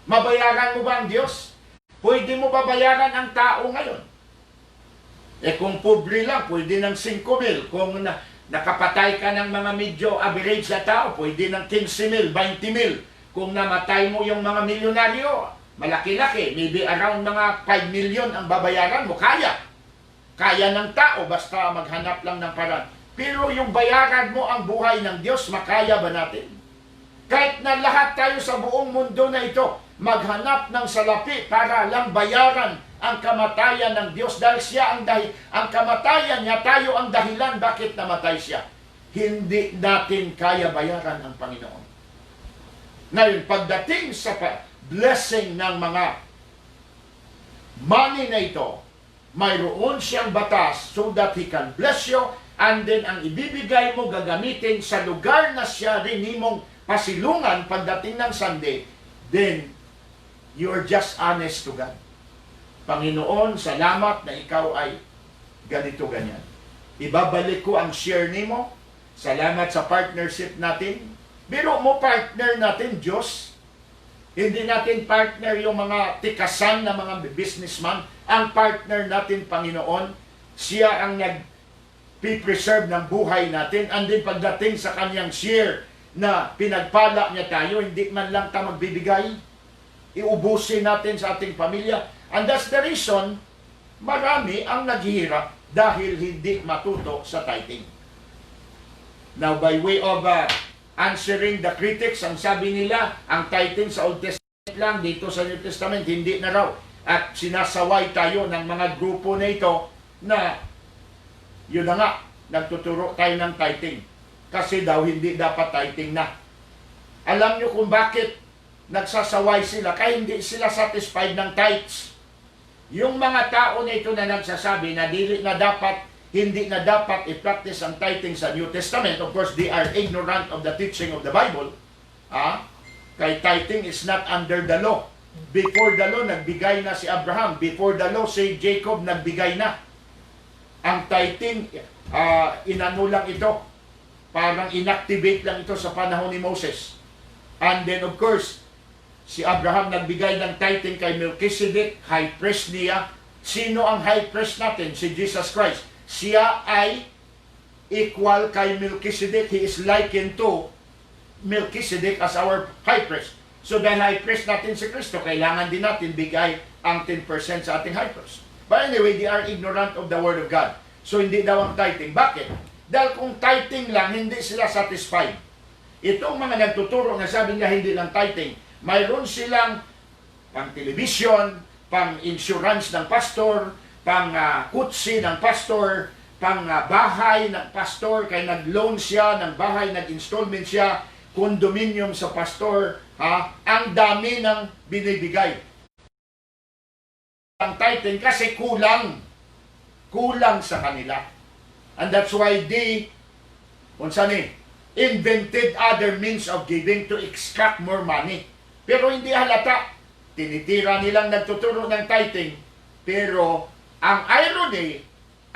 Mabayaran mo ba ang Diyos? Pwede mo ba bayaran ang tao ngayon? Kung pobre lang, pwede ng 5,000. Kung nakapatay ka ng mga medyo average na tao, pwede ng 15,000, 20,000. Kung namatay mo yung mga milyonaryo, malaki-laki, maybe around mga 5 million ang babayaran mo, kaya. Kaya ng tao, basta maghanap lang ng paraan. Pero yung bayaran mo ang buhay ng Diyos, makaya ba natin? Kahit na lahat tayo sa buong mundo na ito, maghanap ng salapi para lang bayaran ang kamatayan ng Diyos dahil siya ang kamatayan niya, tayo ang dahilan bakit namatay siya. Hindi natin kaya bayaran ang Panginoon. Ngayon, pagdating sa blessing ng mga money na ito, mayroon siyang batas so that He can bless you, and then ang ibibigay mo gagamitin sa lugar na siya rin mong pasilungan pagdating ng Sunday, then you're just honest to God. Panginoon, salamat na ikaw ay ganito, ganyan. Ibabalik ko ang share nimo. Salamat sa partnership natin. Biro mo, partner natin, Diyos. Hindi natin partner yung mga tikasan na mga businessman. Ang partner natin, Panginoon, siya ang nag-preserve ng buhay natin. And then pagdating sa kanyang share na pinagpala niya tayo, hindi man lang tayo magbibigay. Iubusin natin sa ating pamilya. And that's the reason, marami ang naghihirap dahil hindi matuto sa tithing. Now, by way of answering the critics, ang sabi nila, ang tithing sa Old Testament lang, dito sa New Testament, hindi na raw. At sinasaway tayo ng mga grupo na ito na, yun na nga, nagtuturo tayo ng tithing. Kasi daw, hindi dapat tithing na. Alam nyo kung bakit nagsasaway sila kaya hindi sila satisfied ng tithes. Yung mga tao na ito na nagsasabi na hindi na dapat i-practice ang tithing sa New Testament, of course, they are ignorant of the teaching of the Bible. Kay tithing is not under the law. Before the law, nagbigay na si Abraham. Before the law, si Jacob, nagbigay na. Ang tithing, inano lang ito. Parang inactivate lang ito sa panahon ni Moses. And then, of course, si Abraham nagbigay ng tithing kay Melchizedek, high priest niya. Sino ang high priest natin? Si Jesus Christ. Siya ay equal kay Melchizedek. He is likened to Melchizedek as our high priest. So dahil high priest natin si Kristo, kailangan din natin bigay ang 10% sa ating high priest. But anyway, they are ignorant of the Word of God. So hindi daw ang tithing. Bakit? Dahil kung tithing lang, hindi sila satisfied. Itong mga nagtuturo na sabi nila hindi lang tithing, mayroon silang pang television, pang insurance ng pastor, pang kutsi ng pastor, pang bahay ng pastor, kaya nag-loan siya ng bahay, nag-installment siya, condominium sa pastor, ang dami ng binibigay. Ang tithing kasi kulang sa kanila. And that's why they, invented other means of giving to extract more money. Pero hindi halata. Tinitira nilang nagtuturo ng tithing. Pero ang irony,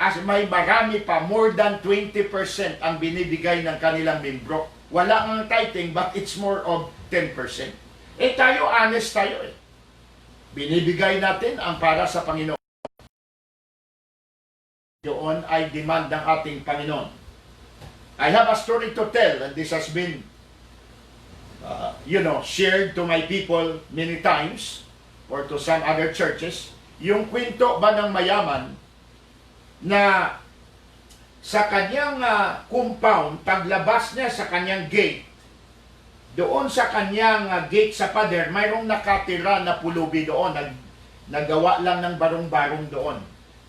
as may marami pa, more than 20% ang binibigay ng kanilang membro. Wala ang tithing, but it's more of 10%. Tayo, honest tayo . Binibigay natin ang para sa Panginoon. Doon ay demand ng ating Panginoon. I have a story to tell, and this has been, shared to my people many times, or to some other churches. Yung kwento ba ng mayaman na sa kanyang compound, paglabas niya sa kanyang gate, doon sa kanyang gate sa pader, mayroong nakatira na pulubi doon, nagawa lang ng barong-barong doon.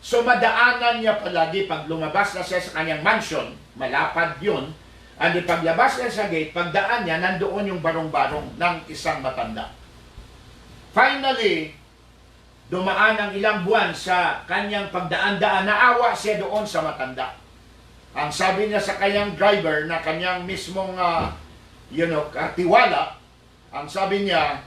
So madaanan niya palagi pag lumabas na siya sa kanyang mansion, malapad yun, and paglabas niya sa gate, pagdaan niya, nandoon yung barong-barong ng isang matanda. Finally, dumaan ang ilang buwan sa kanyang pagdaan-daan, naawa siya doon sa matanda. Ang sabi niya sa kanyang driver na kanyang mismong katiwala, ang sabi niya,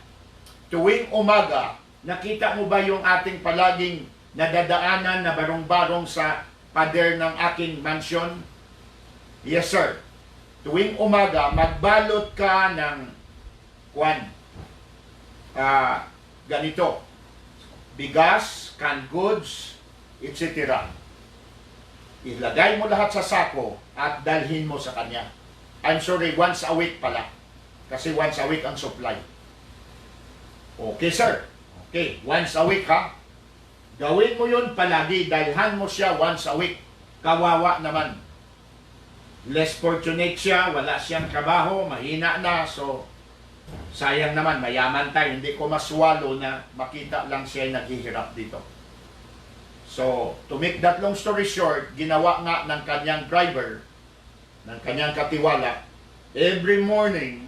tuwing umaga, nakita mo ba yung ating palaging nadadaanan na barong-barong sa pader ng aking mansion? Yes, sir. Tuwing umaga, magbalot ka ng ganito, bigas, canned goods, etc. Ilagay mo lahat sa sako at dalhin mo sa kanya. I'm sorry, once a week pala. Kasi once a week ang supply. Okay, sir. Okay, once a week ha. Gawin mo yun palagi. Dalhan mo siya once a week. Kawawa naman. Less fortunate siya, wala siyang trabaho, mahina na, so sayang naman, mayaman tayo. Hindi ko maswalo na makita lang siya naghihirap dito. So, to make that long story short, ginawa nga ng kanyang driver, ng kanyang katiwala, every morning,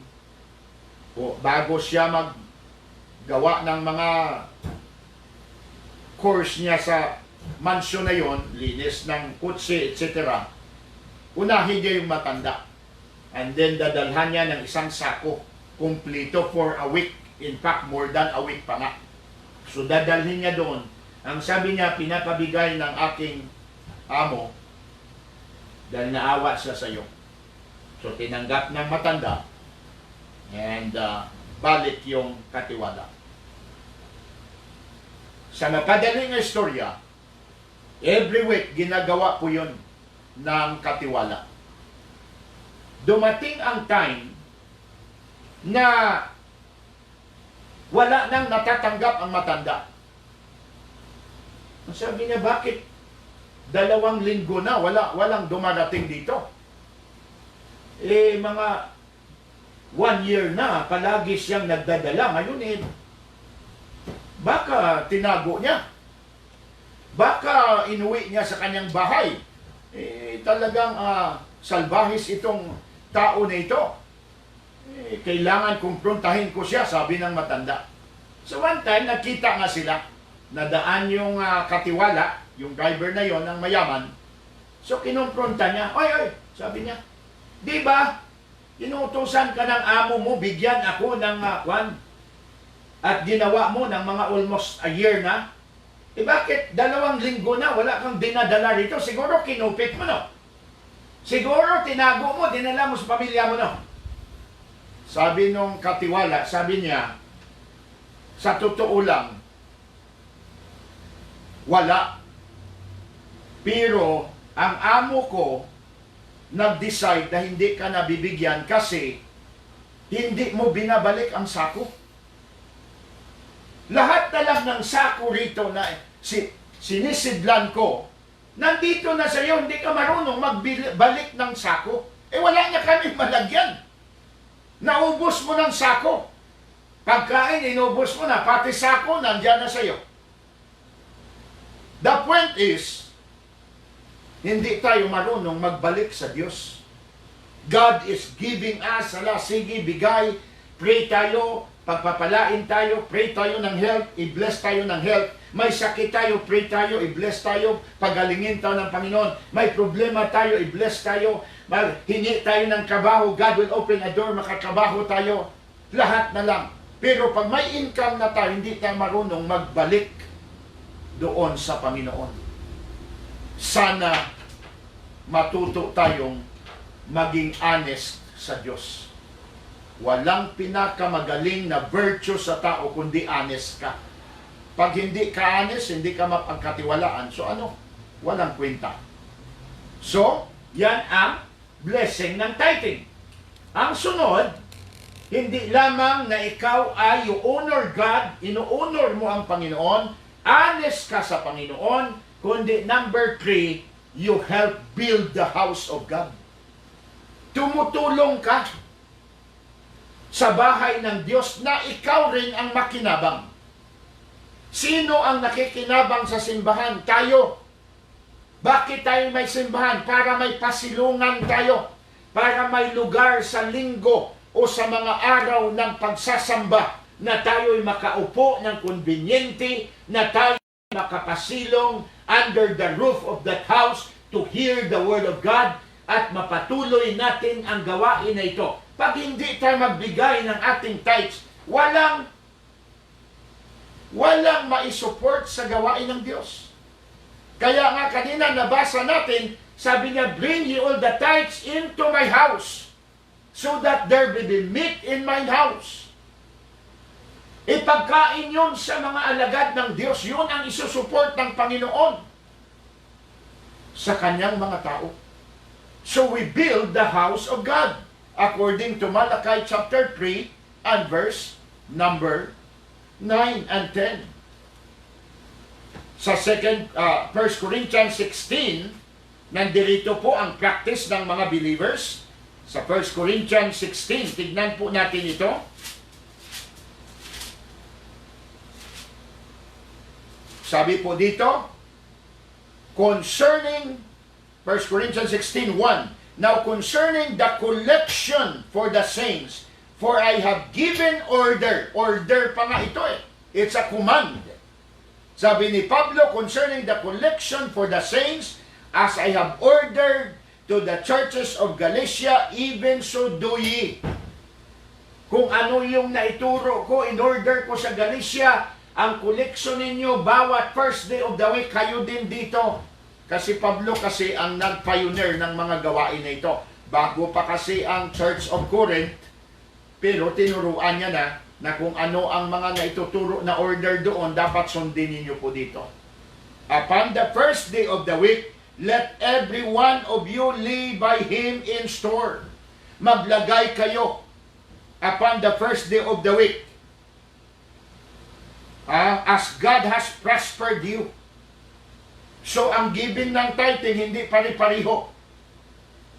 bago siya maggawa ng mga course niya sa mansion na yon, linis ng kutsi, etc., unahin niya yung matanda. And then, dadalhan niya ng isang sako, kumplito for a week. In fact, more than a week pa nga. So, dadalhin niya doon. Ang sabi niya, pinapabigay ng aking amo dahil naawa siya sa iyo. So, tinanggap ng matanda and balik yung katiwala. Sa mapadaling istorya, every week, ginagawa po yun ng katiwala. Dumating ang time na wala nang natatanggap ang matanda. Sabi niya, bakit 2 linggo na walang dumarating dito? Mga 1 year na, palagi siyang nagdadala. Ngayon baka tinago niya. Baka inuwi niya sa kanyang bahay. Talagang salbahis itong tao na ito. Kailangan kumprontahin ko siya, sabi ng matanda. So one time, nakita nga sila, nadaan yung katiwala, yung driver na yon ng mayaman. So kinumpronta niya, oy, sabi niya, di ba, inuutosan ka ng amo mo, bigyan ako ng kwan, at ginawa mo ng mga almost a year na, bakit 2 linggo na wala kang dinadala rito? Siguro kinupit mo, no? Siguro tinago mo, dinala mo sa pamilya mo, no? Sabi nung katiwala, sabi niya, sa totoo lang, wala. Pero ang amo ko nag-decide na hindi ka nabibigyan kasi hindi mo binabalik ang sako. Lahat na lang ng sako rito na sinisidlan ko, nandito na sa iyo, hindi ka marunong magbalik ng sako. Wala niya kami malagyan. Naubos mo ng sako. Pagkain, inubos mo na. Pati sako, nandyan na sa iyo. The point is, hindi tayo marunong magbalik sa Diyos. God is giving us, sige, bigay, pray tayo, pagpapalain tayo, pray tayo ng health, i-bless tayo ng health. May sakit tayo, pray tayo, i-bless tayo, pagalingin tayo ng Panginoon. May problema tayo, i-bless tayo, hingi tayo ng trabaho, God will open a door, makatrabaho tayo. Lahat na lang. Pero pag may income na tayo, hindi tayo marunong magbalik doon sa Panginoon. Sana matuto tayong maging honest sa Diyos. Walang pinakamagaling na virtue sa tao kundi honest ka. Pag hindi ka honest, hindi ka mapagkatiwalaan. So ano? Walang kwenta. So, yan ang blessing ng tithing. Ang sunod, hindi lamang na ikaw ay you honor God, ino-honor mo ang Panginoon, honest ka sa Panginoon, kundi number 3, you help build the house of God. Tumutulong ka sa bahay ng Diyos na ikaw rin ang makinabang. Sino ang nakikinabang sa simbahan? Tayo. Bakit tayo may simbahan? Para may pasilungan tayo. Para may lugar sa linggo o sa mga araw ng pagsasamba na tayo'y makaupo ng konbinyente, na tayo makapasilong under the roof of that house to hear the Word of God at mapatuloy natin ang gawain na ito. Pag hindi tayo magbigay ng ating tithes, walang maisupport sa gawain ng Diyos. Kaya nga kanina nabasa natin, sabi niya, bring ye all the tithes into my house, so that there will be meat in my house. Ipagkain yun sa mga alagad ng Diyos, yun ang isusupport ng Panginoon sa kanyang mga tao. So we build the house of God, according to Malachi chapter 3 and verse number 9 and 10. Sa 1 Corinthians 16, nandirito po ang practice ng mga believers. Sa 1 Corinthians 16, tignan po natin ito. Sabi po dito, concerning 1 Corinthians 16:1, now concerning the collection for the saints, for I have given order pa nga ito it's a command. Sabi ni Pablo, concerning the collection for the saints, as I have ordered to the churches of Galatia, even so do ye. Kung ano yung naituro ko, in order ko sa Galatia, ang collection ninyo, bawat first day of the week, kayo din dito. Kasi Pablo kasi ang nag-pioneer ng mga gawain na ito. Bago pa kasi ang Church of Corinth, pero tinuruan niya na kung ano ang mga naituturo na order doon, dapat sundin ninyo po dito. Upon the first day of the week, let every one of you lay by him in store. Maglagay kayo upon the first day of the week. As God has prospered you. So, ang giving ng tithing, hindi pari-pariho.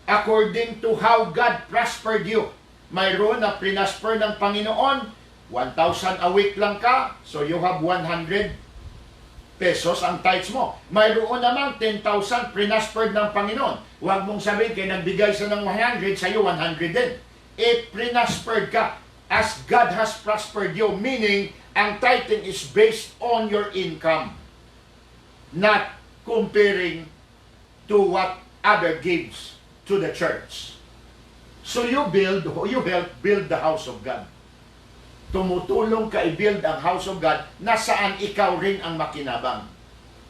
According to how God prospered you. Mayroon na prinasper ng Panginoon, 1,000 a week lang ka, so you have 100 pesos ang tithes mo. Mayroon naman 10,000 prinaspered ng Panginoon. Huwag mong sabihin, kaya nagbigay siya ng 100, sa'yo 100 din. prospered ka as God has prospered you. Meaning, ang tithing is based on your income, not comparing to what other gives to the church. So you help build the house of God. Tumutulong ka i-build ang house of God na saan ikaw rin ang makinabang.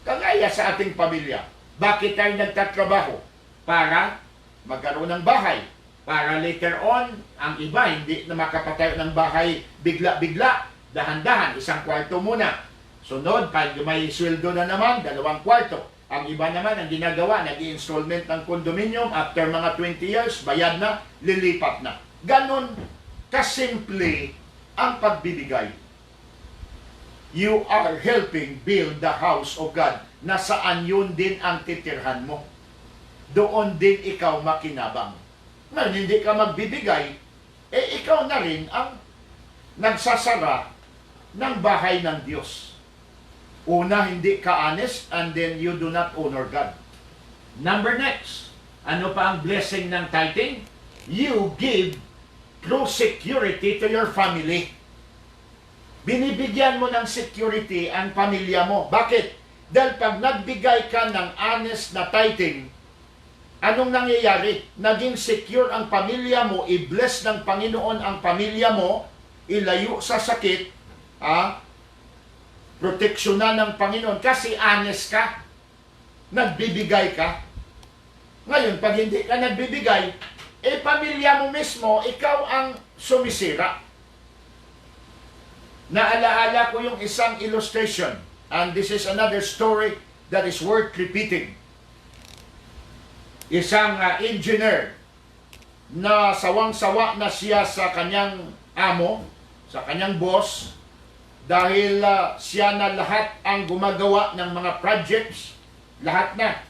Kagaya sa ating pamilya. Bakit tayo nagtatrabaho? Para magkaroon ng bahay. Para later on, ang iba hindi na makapatayo ng bahay bigla-bigla, dahan-dahan, isang kwarto muna. Sunod, pag may sweldo na naman, 2 kwarto. Ang iba naman, ang ginagawa, nag-i-installment ng condominium, after mga 20 years, bayad na, lilipat na. Ganon kasimple ang pagbibigay. You are helping build the house of God, na saan yun din ang titirhan mo. Doon din ikaw makinabang. Ngayon, hindi ka magbibigay, ikaw na rin ang nagsasara ng bahay ng Diyos. Una, hindi ka honest, and then you do not honor God. Number next, ano pa ang blessing ng tithing? You give true security to your family. Binibigyan mo ng security ang pamilya mo. Bakit? Dahil pag nagbigay ka ng honest na tithing, anong nangyayari? Naging secure ang pamilya mo, i-bless ng Panginoon ang pamilya mo, ilayo sa sakit, proteksyonan ng Panginoon kasi honest ka, nagbibigay ka. Ngayon, pag hindi ka nagbibigay, pamilya mo mismo, ikaw ang sumisira. Naalaala ko yung isang illustration, and this is another story that is worth repeating. Isang engineer na sawang-sawa na siya sa kanyang amo, sa kanyang boss, dahil siya na lahat ang gumagawa ng mga projects, lahat na.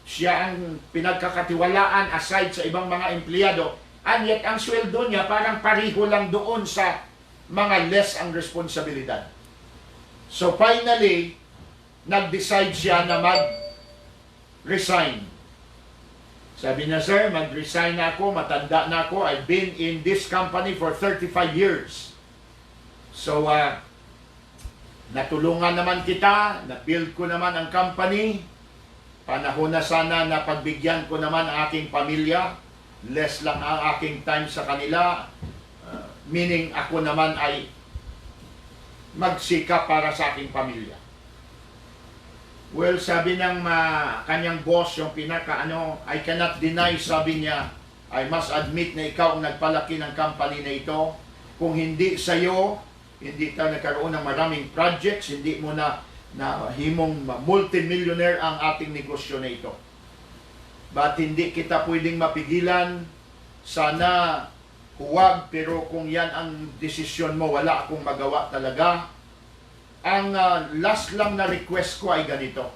Siya ang pinagkakatiwalaan aside sa ibang mga empleyado, and yet ang sweldo niya parang pariho lang doon sa mga less ang responsibilidad. So finally, nag-decide siya na mag-resign. Sabi niya, sir, mag-resign na ako, matanda na ako, I've been in this company for 35 years. So, natulungan naman kita, na-build ko naman ang company, panahon na sana na pagbigyan ko naman ang aking pamilya, less lang ang aking time sa kanila, meaning ako naman ay magsikap para sa aking pamilya. Well, sabi ng kanyang boss, yung I cannot deny, sabi niya, I must admit na ikaw ang nagpalaki ng company na ito. Kung hindi sa'yo, hindi tayo nagkaroon ng maraming projects, hindi mo na himong multimillionaire ang ating negosyo na ito. But hindi kita pwedeng mapigilan, sana huwag, pero kung yan ang desisyon mo, wala akong magawa talaga. Ang last lang na request ko ay ganito.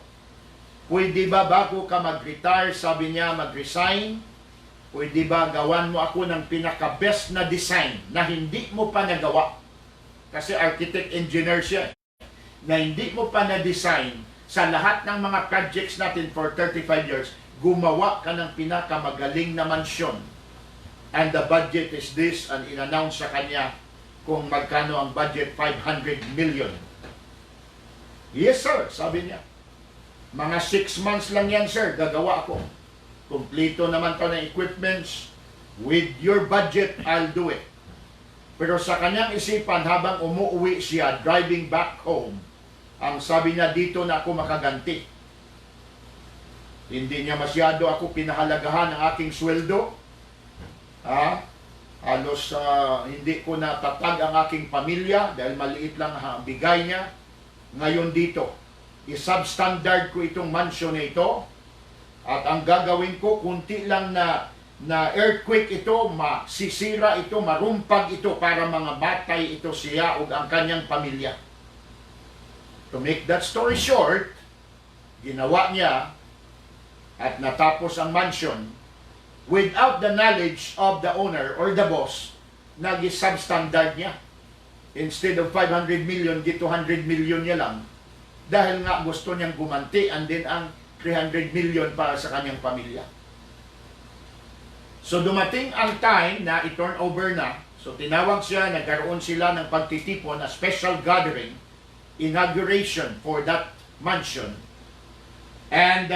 Pwede ba bago ka mag-retire, sabi niya, mag-resign, pwede ba gawan mo ako ng pinaka-best na design na hindi mo pa nagawa? Kasi architect engineer siya, na hindi mo pa na-design sa lahat ng mga projects natin for 35 years, gumawa ka ng pinakamagaling na mansyon. And the budget is this, and in-announce sa kanya kung magkano ang budget, 500 million. Yes, sir, sabi niya. Mga 6 months lang yan, sir, gagawa ako. Kompleto naman to ng equipments. With your budget, I'll do it. Pero sa kanyang isipan, habang umuwi siya, driving back home, ang sabi niya, dito na ako makaganti. Hindi niya masyado ako pinahalagahan ng aking sweldo. Halos hindi ko natatag ang aking pamilya dahil maliit lang ang bigay niya. Ngayon dito, i-substandard ko itong mansion na ito, at ang gagawin ko, kunti lang na earthquake ito, masisira ito, marumpag ito para mga batay ito siya o ang kanyang pamilya. To make that story short, ginawa niya at natapos ang mansion without the knowledge of the owner or the boss. Nag-substandard niya. Instead of 500 million, 200 million niya lang. Dahil nga gusto niyang gumanti, and then ang 300 million para sa kanyang pamilya. So dumating ang time na i-turn over na. So tinawag siya, nagkaroon sila ng pagtitipon, a special gathering, inauguration for that mansion. And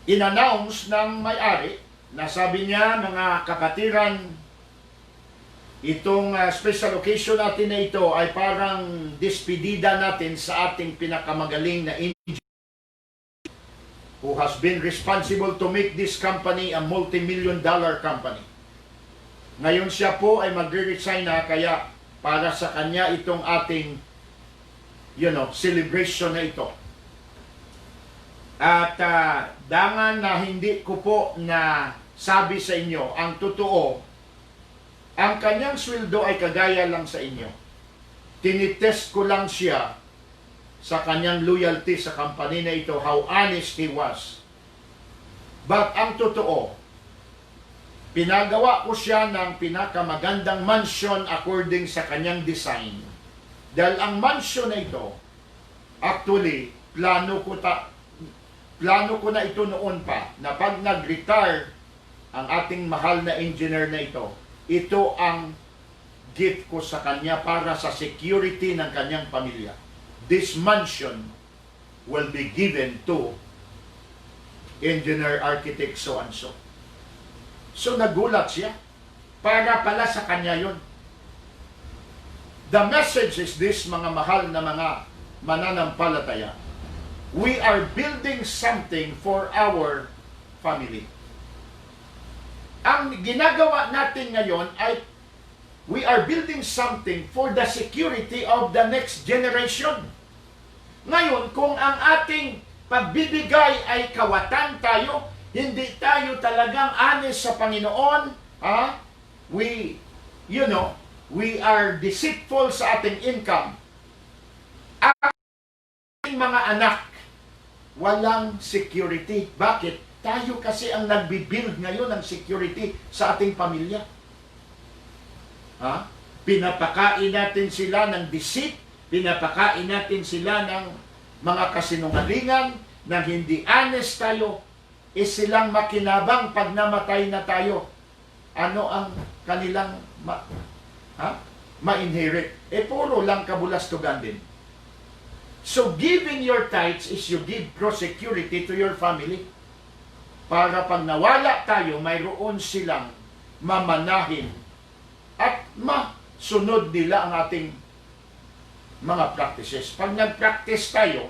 in-announce ng may-ari na sabi niya, mga kapatiran, itong special occasion natin na ito ay parang despedida natin sa ating pinakamagaling na engineer who has been responsible to make this company a multi-million-dollar company. Ngayon siya po ay magre-resign na, kaya para sa kanya itong ating celebration na ito. At dangan na hindi ko po na sabi sa inyo ang totoo, ang kanyang sweldo ay kagaya lang sa inyo. Tinitest ko lang siya sa kanyang loyalty sa company na ito, how honest he was. But ang totoo, pinagawa ko siya ng pinakamagandang mansion according sa kanyang design. Dahil ang mansion na ito, actually, plano ko na ito noon pa, na pag nag-retire ang ating mahal na engineer na ito ang gift ko sa kanya para sa security ng kanyang pamilya. This mansion will be given to engineer, architect, so and so. So nagulat siya. Para pala sa kanya yun. The message is this, mga mahal na mga mananampalataya. We are building something for our family. Ang ginagawa natin ngayon ay we are building something for the security of the next generation. Ngayon, kung ang ating pagbibigay ay kawatan tayo, hindi tayo talagang honest sa Panginoon, we are deceitful sa ating income. Ang ating mga anak, walang security. Bakit? Tayo kasi ang nagbibuild ngayon ng security sa ating pamilya. Pinapakain natin sila ng deceit, pinapakain natin sila ng mga kasinungalingan, ng hindi honest tayo, silang makinabang pag namatay na tayo. Ano ang kanilang ma-inherit? Puro lang kabulastugan din. So giving your tithes is you give prosecurity to your family. Para pag nawala tayo, mayroon silang mamanahin at masunod nila ang ating mga practices. Pag nag-practice tayo,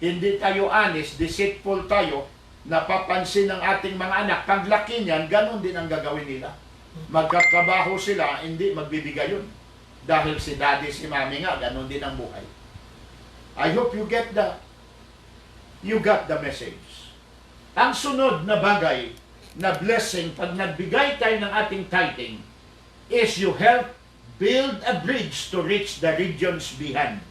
hindi tayo honest, deceitful tayo, napapansin ng ating mga anak, paglaki niyan, ganun din ang gagawin nila. Magkatrabaho sila, hindi magbibigay yun. Dahil si daddy, si mami nga, ganun din ang buhay. I hope you got the message. Ang sunod na bagay, na blessing, pag nagbigay tayo ng ating tithing, is you help build a bridge to reach the regions beyond.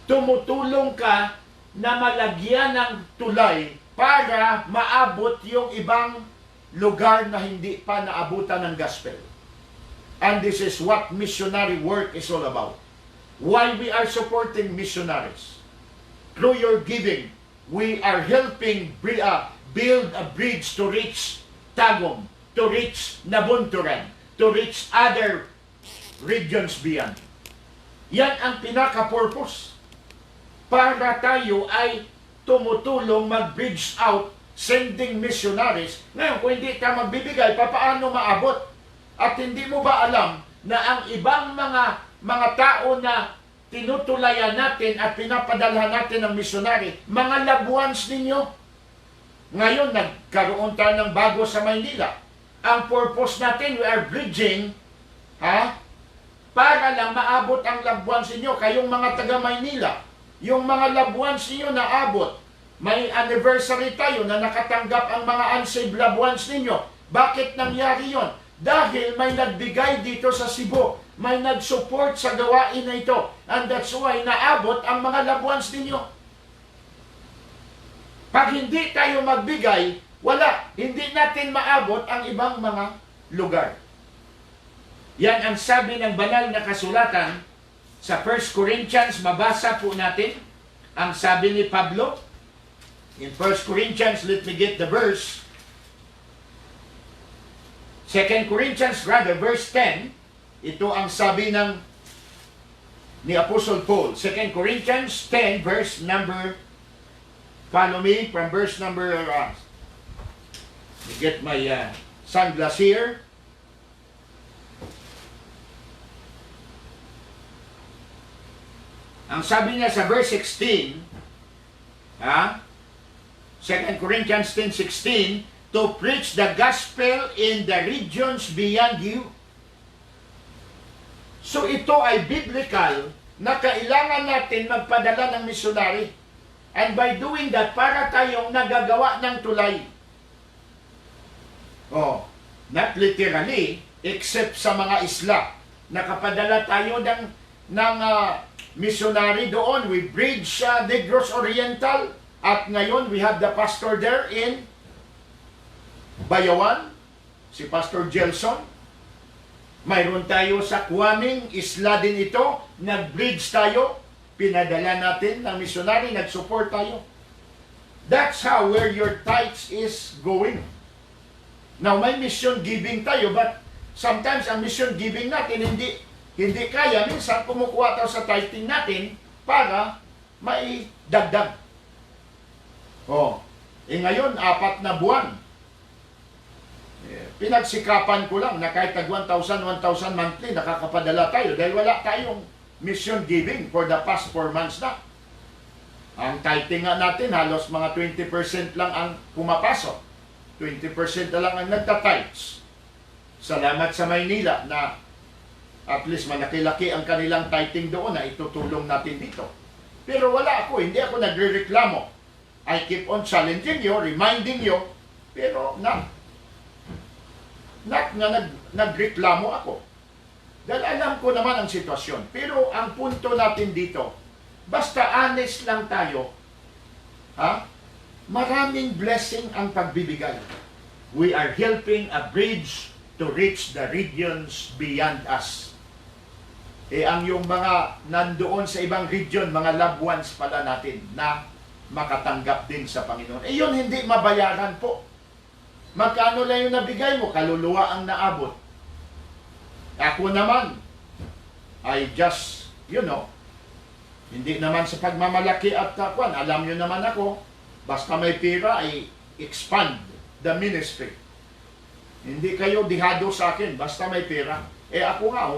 Tumutulong ka na malagyan ng tulay para maabot yung ibang lugar na hindi pa naabutan ng gospel. And this is what missionary work is all about. Why we are supporting missionaries. Through your giving, we are helping build a bridge to reach Tagum, to reach Nabunturan, to reach other regions beyond. Yan ang pinaka-purpose. Para tayo ay tumutulong mag-bridge out, sending missionaries. Ngayon, kung hindi ka magbibigay, paano maabot? At hindi mo ba alam na ang ibang mga tao na tinutulayan natin at pinapadalhan natin ng missionary, mga loved ones ninyo? Ngayon, nagkaroon tayo ng bago sa Maynila. Ang purpose natin, we are bridging, para lang maabot ang loved ones ninyo, kayong mga taga Maynila. Yung mga loved ones ninyo na abot, may anniversary tayo na nakatanggap ang mga unsaved loved ones ninyo. Bakit nangyari yon? Dahil may nagbigay dito sa Cebu, may nag-support sa gawain na ito, and that's why naabot ang mga loved ones ninyo. Pag hindi tayo magbigay, wala, hindi natin maabot ang ibang mga lugar. Yan ang sabi ng banal na kasulatan sa 1 Corinthians. Mabasa po natin ang sabi ni Pablo in 1 Corinthians. Let me get the verse. 2 Corinthians rather, verse 10, ito ang sabi ni Apostle Paul. 2 Corinthians 10, verse number, follow me from verse number, let me get my sunglass here. Ang sabi niya sa verse 16, 2 Corinthians 10:16, to preach the gospel in the regions beyond you. So ito ay biblical na kailangan natin magpadala ng missionary. And by doing that, para tayong nagagawa ng tulay. Oh, not literally, except sa mga isla. Nakapadala tayo ng missionary doon. We bridge Negros Oriental. At ngayon, we have the pastor there in Bayawan, si Pastor Gelson. Mayroon tayo sa Kuaming, isla din ito. Nag-bridge tayo. Pinadala natin ng missionary, nag-support tayo. That's how where your tithes is going. Now, may mission giving tayo, but sometimes ang mission giving natin hindi kaya. Minsan, kumukuha tayo sa tithing natin para may dagdag. Ngayon, 4 na buwan. Pinagsikapan ko lang na kahit tag 1,000 monthly, nakakapadala tayo dahil wala tayong mission giving for the past 4 months na. Ang tithing nga natin, halos mga 20% lang ang pumapasok. 20% na lang ang nagta-tithes. Salamat sa Maynila na at least malaki-laki ang kanilang tithing doon na itutulong natin dito. Pero wala ako, hindi ako nagre-reklamo. I keep on challenging you, reminding you, pero nagreklamo ako. Dahil alam ko naman ang sitwasyon. Pero ang punto natin dito, basta honest lang tayo, maraming blessing ang pagbibigay. We are helping a bridge to reach the regions beyond us. Ang yung mga nandoon sa ibang region, mga loved ones pala natin na makatanggap din sa Panginoon. Yun hindi mabayaran po. Magkano lang yung nabigay mo, kaluluwa ang naabot. Ako naman, I just, hindi naman sa pagmamalaki at takwan. Alam nyo naman ako, basta may pera, I expand the ministry. Hindi kayo dihado sa akin, basta may pera. Ako nga,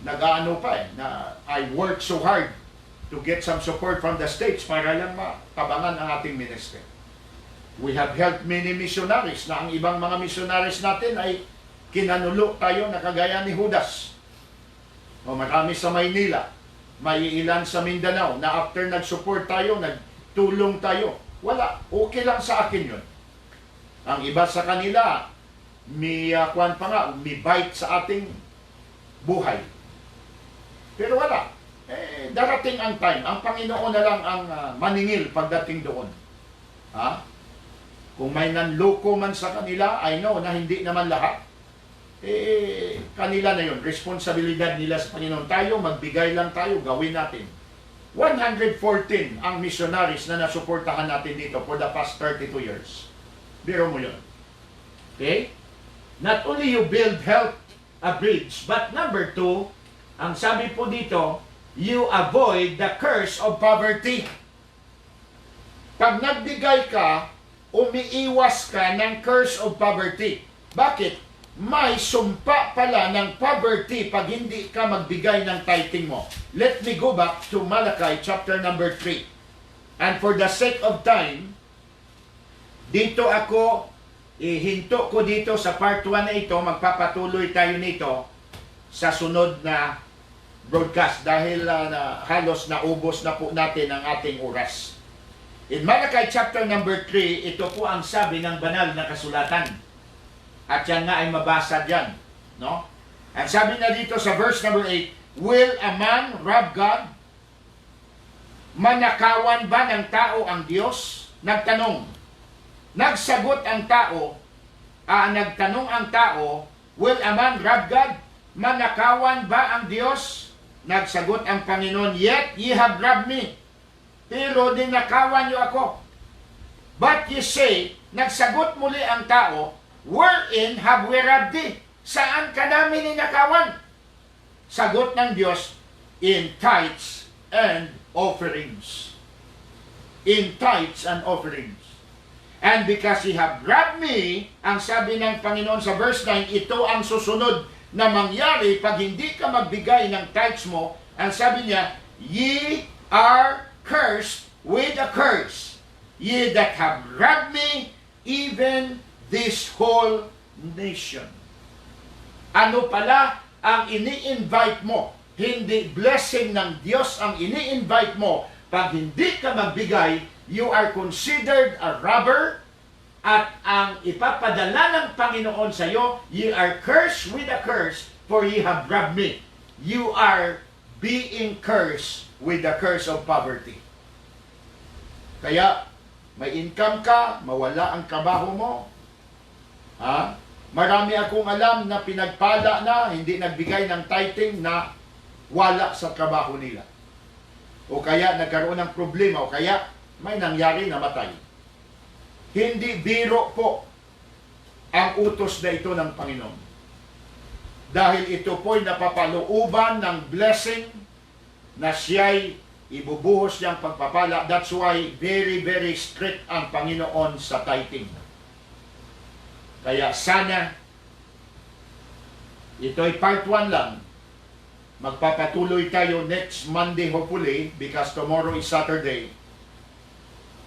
nag-ano pa na I work so hard to get some support from the States para lang matabangan ang ating ministry. We have helped many missionaries na ang ibang mga missionaries natin ay kinanulo tayo na kagaya ni Judas. Marami sa Maynila, may ilan sa Mindanao na after nag-support tayo, nagtulong tayo. Wala, okay lang sa akin yun. Ang iba sa kanila, may bite sa ating buhay. Pero wala. Darating ang time. Ang Panginoon na lang ang maningil pagdating doon. Kung may nanloko man sa kanila, I know na hindi naman lahat. Kanila na yun. Responsibilidad nila sa Panginoon. Tayo, magbigay lang tayo, gawin natin. 114 ang missionaries na nasuportahan natin dito for the past 32 years. Biro mo yun. Okay? Not only you help a bridge, but number 2, ang sabi po dito, you avoid the curse of poverty. Pag nagbigay ka, umiiwas ka ng curse of poverty. Bakit? May sumpa pala ng poverty pag hindi ka magbigay ng tithing mo. Let me go back to Malachi chapter number 3. And for the sake of time, dito ako, ihinto ko dito sa part 1 na ito, magpapatuloy tayo nito sa sunod na broadcast dahil halos naubos na po natin ang ating oras. In Malachi chapter number 3, ito po ang sabi ng banal na kasulatan. At yan nga ay mabasa dyan. No? Ang sabi na dito sa verse number 8, will a man rob God? Manakawan ba ng tao ang Diyos? Nagtanong. Nagsagot ang tao, nagtanong ang tao, will a man rob God? Manakawan ba ang Diyos? Nagsagot ang Panginoon, yet ye have robbed me. Pero dinakawan niyo ako. But ye say, nagsagot muli ang tao, wherein have we robbed thee? Saan ka namin ninakawan? Sagot ng Diyos, in tithes and offerings. In tithes and offerings. And because ye have robbed me, ang sabi ng Panginoon sa verse 9, ito ang susunod na mangyari pag hindi ka magbigay ng tithes mo. Ang sabi niya, ye are cursed with a curse. Ye that have robbed me, even this whole nation. Ano pala ang ini-invite mo? Hindi blessing ng Diyos ang ini-invite mo. Pag hindi ka magbigay, you are considered a robber, at ang ipapadala ng Panginoon sa iyo, ye are cursed with a curse, for ye have robbed me. You are being cursed with the curse of poverty. Kaya, may income ka, mawala ang trabaho mo. Ha? Marami akong alam na pinagpala na, hindi nagbigay ng tithing na wala sa trabaho nila. O kaya nagkaroon ng problema, o kaya may nangyari na matay. Hindi biro po ang utos na ito ng Panginoon. Dahil ito po'y napapalooban ng blessing na siya'y ibubuhos niyang pagpapala. That's why very, very strict ang Panginoon sa tithing. Kaya sana, ito'y part 1 lang. Magpapatuloy tayo next Monday hopefully, because tomorrow is Saturday.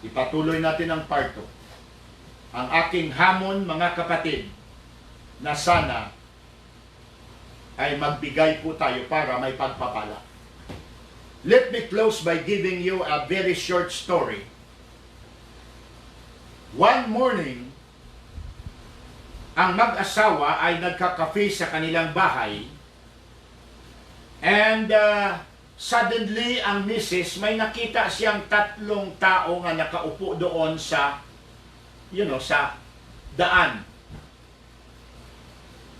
Ipatuloy natin ang part 2. Ang aking hamon, mga kapatid, na sana ay magbigay po tayo para may pagpapala. Let me close by giving you a very short story. One morning, ang mag-asawa ay nagkakafe sa kanilang bahay, and suddenly ang misis may nakita siyang 3 tao nga nakaupo doon sa sa daan.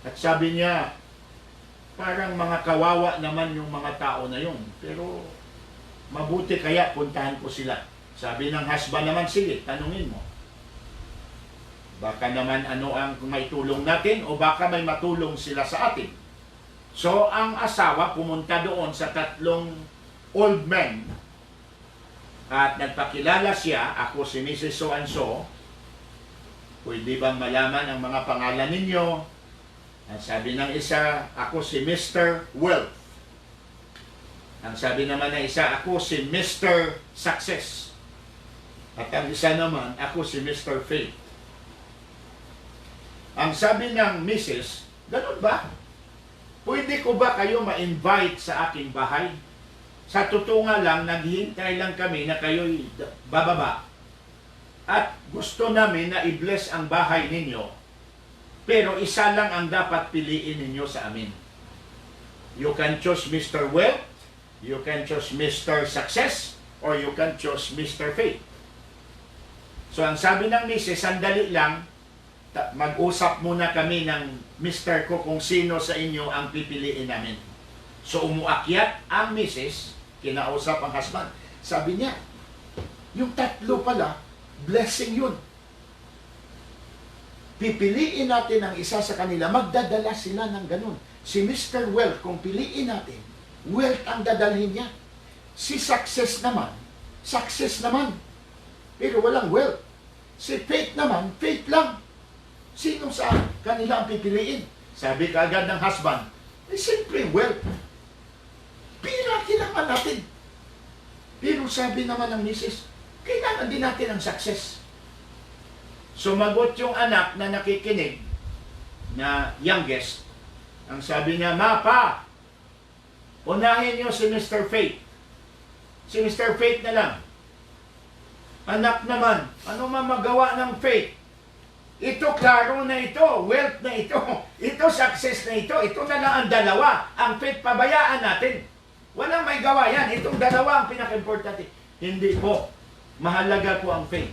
At sabi niya, parang mga kawawa naman yung mga tao na yun. Pero mabuti kaya puntahan ko sila. Sabi ng husband naman, sige, tanungin mo. Baka naman ano ang may tulong natin o baka may matulong sila sa atin. So ang asawa pumunta doon sa 3 old men at nagpakilala siya, ako si Mrs. So and so. Pwede bang malaman ang mga pangalan ninyo? Ang sabi ng isa, ako si Mr. Wealth. Ang sabi naman ng isa, ako si Mr. Success. At ang isa naman, ako si Mr. Faith. Ang sabi ng Mrs., ganun ba? Pwede ko ba kayo ma-invite sa aking bahay? Sa totoo nga lang, naghihintay lang kami na kayo'y bababa. At gusto namin na i-bless ang bahay ninyo, pero isa lang ang dapat piliin ninyo sa amin. You can choose Mr. Wealth, you can choose Mr. Success, or you can choose Mr. Faith. So ang sabi ng Mrs., sandali lang, mag-usap muna kami ng Mr. ko kung sino sa inyo ang pipiliin namin. So umuakyat ang Mrs., kinausap ang husband. Sabi niya, yung 3 pala, blessing yun. Pipiliin natin ang isa sa kanila, magdadala sila ng ganun. Si Mr. Wealth, kung piliin natin, wealth ang dadalhin niya. Si Success naman, success naman. Pero walang wealth. Si Faith naman, faith lang. Sino sa kanila ang pipiliin? Sabi kaagad ng husband, simple wealth. Pira kailangan natin. Pero sabi naman ng misis, kailangan din natin ang success. Sumagot yung anak na nakikinig, na youngest. Ang sabi niya, Pa, unahin niyo si Mr. Faith. Si Mr. Faith na lang. Anak naman, ano mamagawa ng faith? Ito, klaro na ito, wealth na ito, ito, success na ito na lang ang dalawa. Ang faith, pabayaan natin. Walang may gawa yan. Itong dalawa ang pinaka-importante. Hindi po. Mahalaga po ang faith.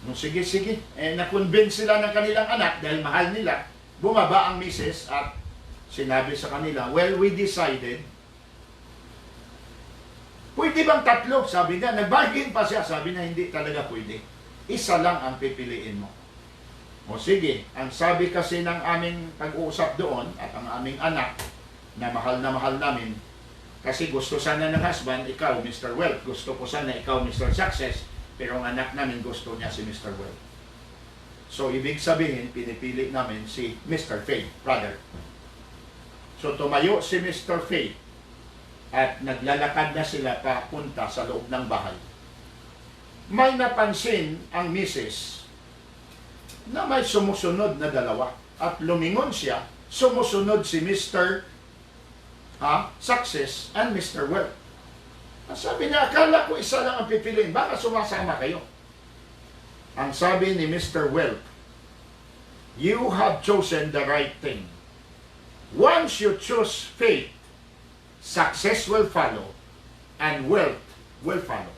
No, sige. Na-convince sila ng kanilang anak dahil mahal nila. Bumaba ang misis at sinabi sa kanila, well, we decided. Pwede bang 3? Sabi niya. Nag-bargain pa siya. Sabi niya, hindi talaga pwede. Isa lang ang pipiliin mo. O sige, ang sabi kasi ng aming pag-uusap doon at ang aming anak na mahal namin, kasi gusto sana ng husband, ikaw Mr. Wealth, gusto ko sana ikaw Mr. Success, pero ang anak namin gusto niya si Mr. Wealth. So, ibig sabihin, pinipili namin si Mr. Faith, brother. So, tumayo si Mr. Faith at naglalakad na sila papunta sa loob ng bahay. May napansin ang misis na may sumusunod na dalawa. At lumingon siya, sumusunod si Mr. Success and Mr. Wealth. Ang sabi niya, akala ko isa lang ang pipiliin, baka sumasama kayo. Ang sabi ni Mr. Wealth, you have chosen the right thing. Once you choose faith, success will follow and wealth will follow.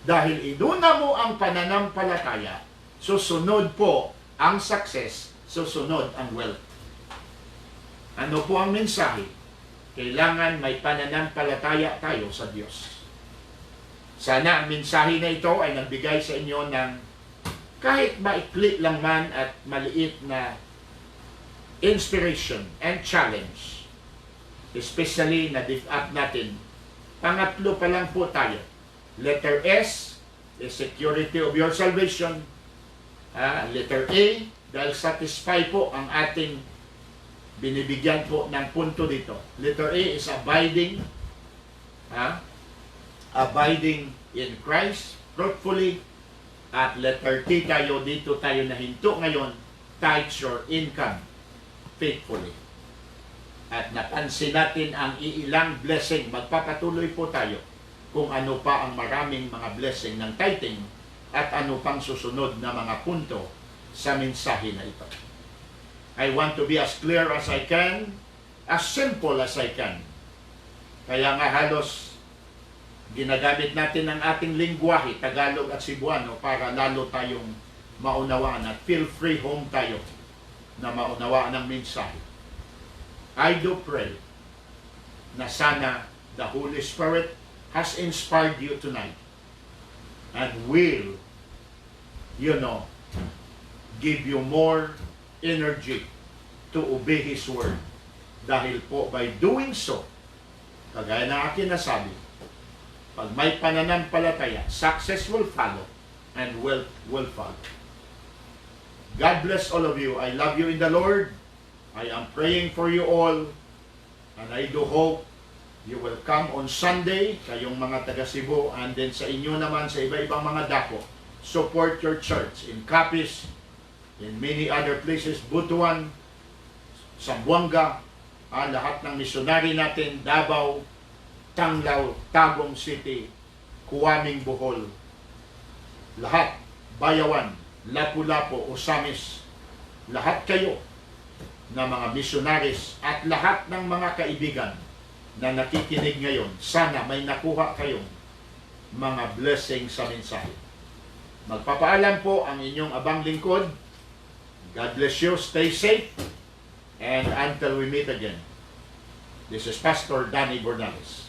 Dahil inuna mo ang pananampalataya, susunod po ang success, susunod ang wealth. Ano po ang mensahe? Kailangan may pananampalataya tayo sa Diyos. Sana ang mensahe na ito ay nagbigay sa inyo ng kahit maikli lang man at maliit na inspiration and challenge. Especially na lift up natin. Pangatlo pa lang po tayo. Letter S is security of your salvation. Letter A, dahil satisfy po ang ating binibigyan po ng punto dito. Letter A is abiding. Abiding in Christ, fruitfully. At letter T tayo, dito tayo nahinto ngayon, tithes your income faithfully. At napansin natin ang iilang blessing. Magpapatuloy po tayo kung ano pa ang maraming mga blessing ng tithing at ano pang susunod na mga punto sa mensahe na ito. I want to be as clear as I can, as simple as I can. Kaya nga halos ginagamit natin ang ating lingwahe, Tagalog at Cebuano, para lalo tayong maunawaan at feel free home tayo na maunawaan ang mensahe. I do pray na sana the Holy Spirit has inspired you tonight and will, give you more energy to obey His Word. Dahil po by doing so, kagaya ng akin nasabi, pag may pananampalataya, success will follow and wealth will follow. God bless all of you. I love you in the Lord. I am praying for you all and I do hope you will come on Sunday, kayong mga taga Cebu, and then sa inyo naman sa iba-ibang mga dako, support your church in Capiz, in many other places, Butuan, Zamboanga, lahat ng misyonary natin, Davao, Tanglaw, Tagum City, Kuaming, Bohol, lahat, Bayawan, Lapu-Lapu, Osamis, lahat kayo na mga missionaries at lahat ng mga kaibigan na nakikinig ngayon, sana may nakuha kayong mga blessing sa mensahe. Magpapaalam po ang inyong abang lingkod. God bless you, stay safe, and until we meet again. This is Pastor Danny Bornales.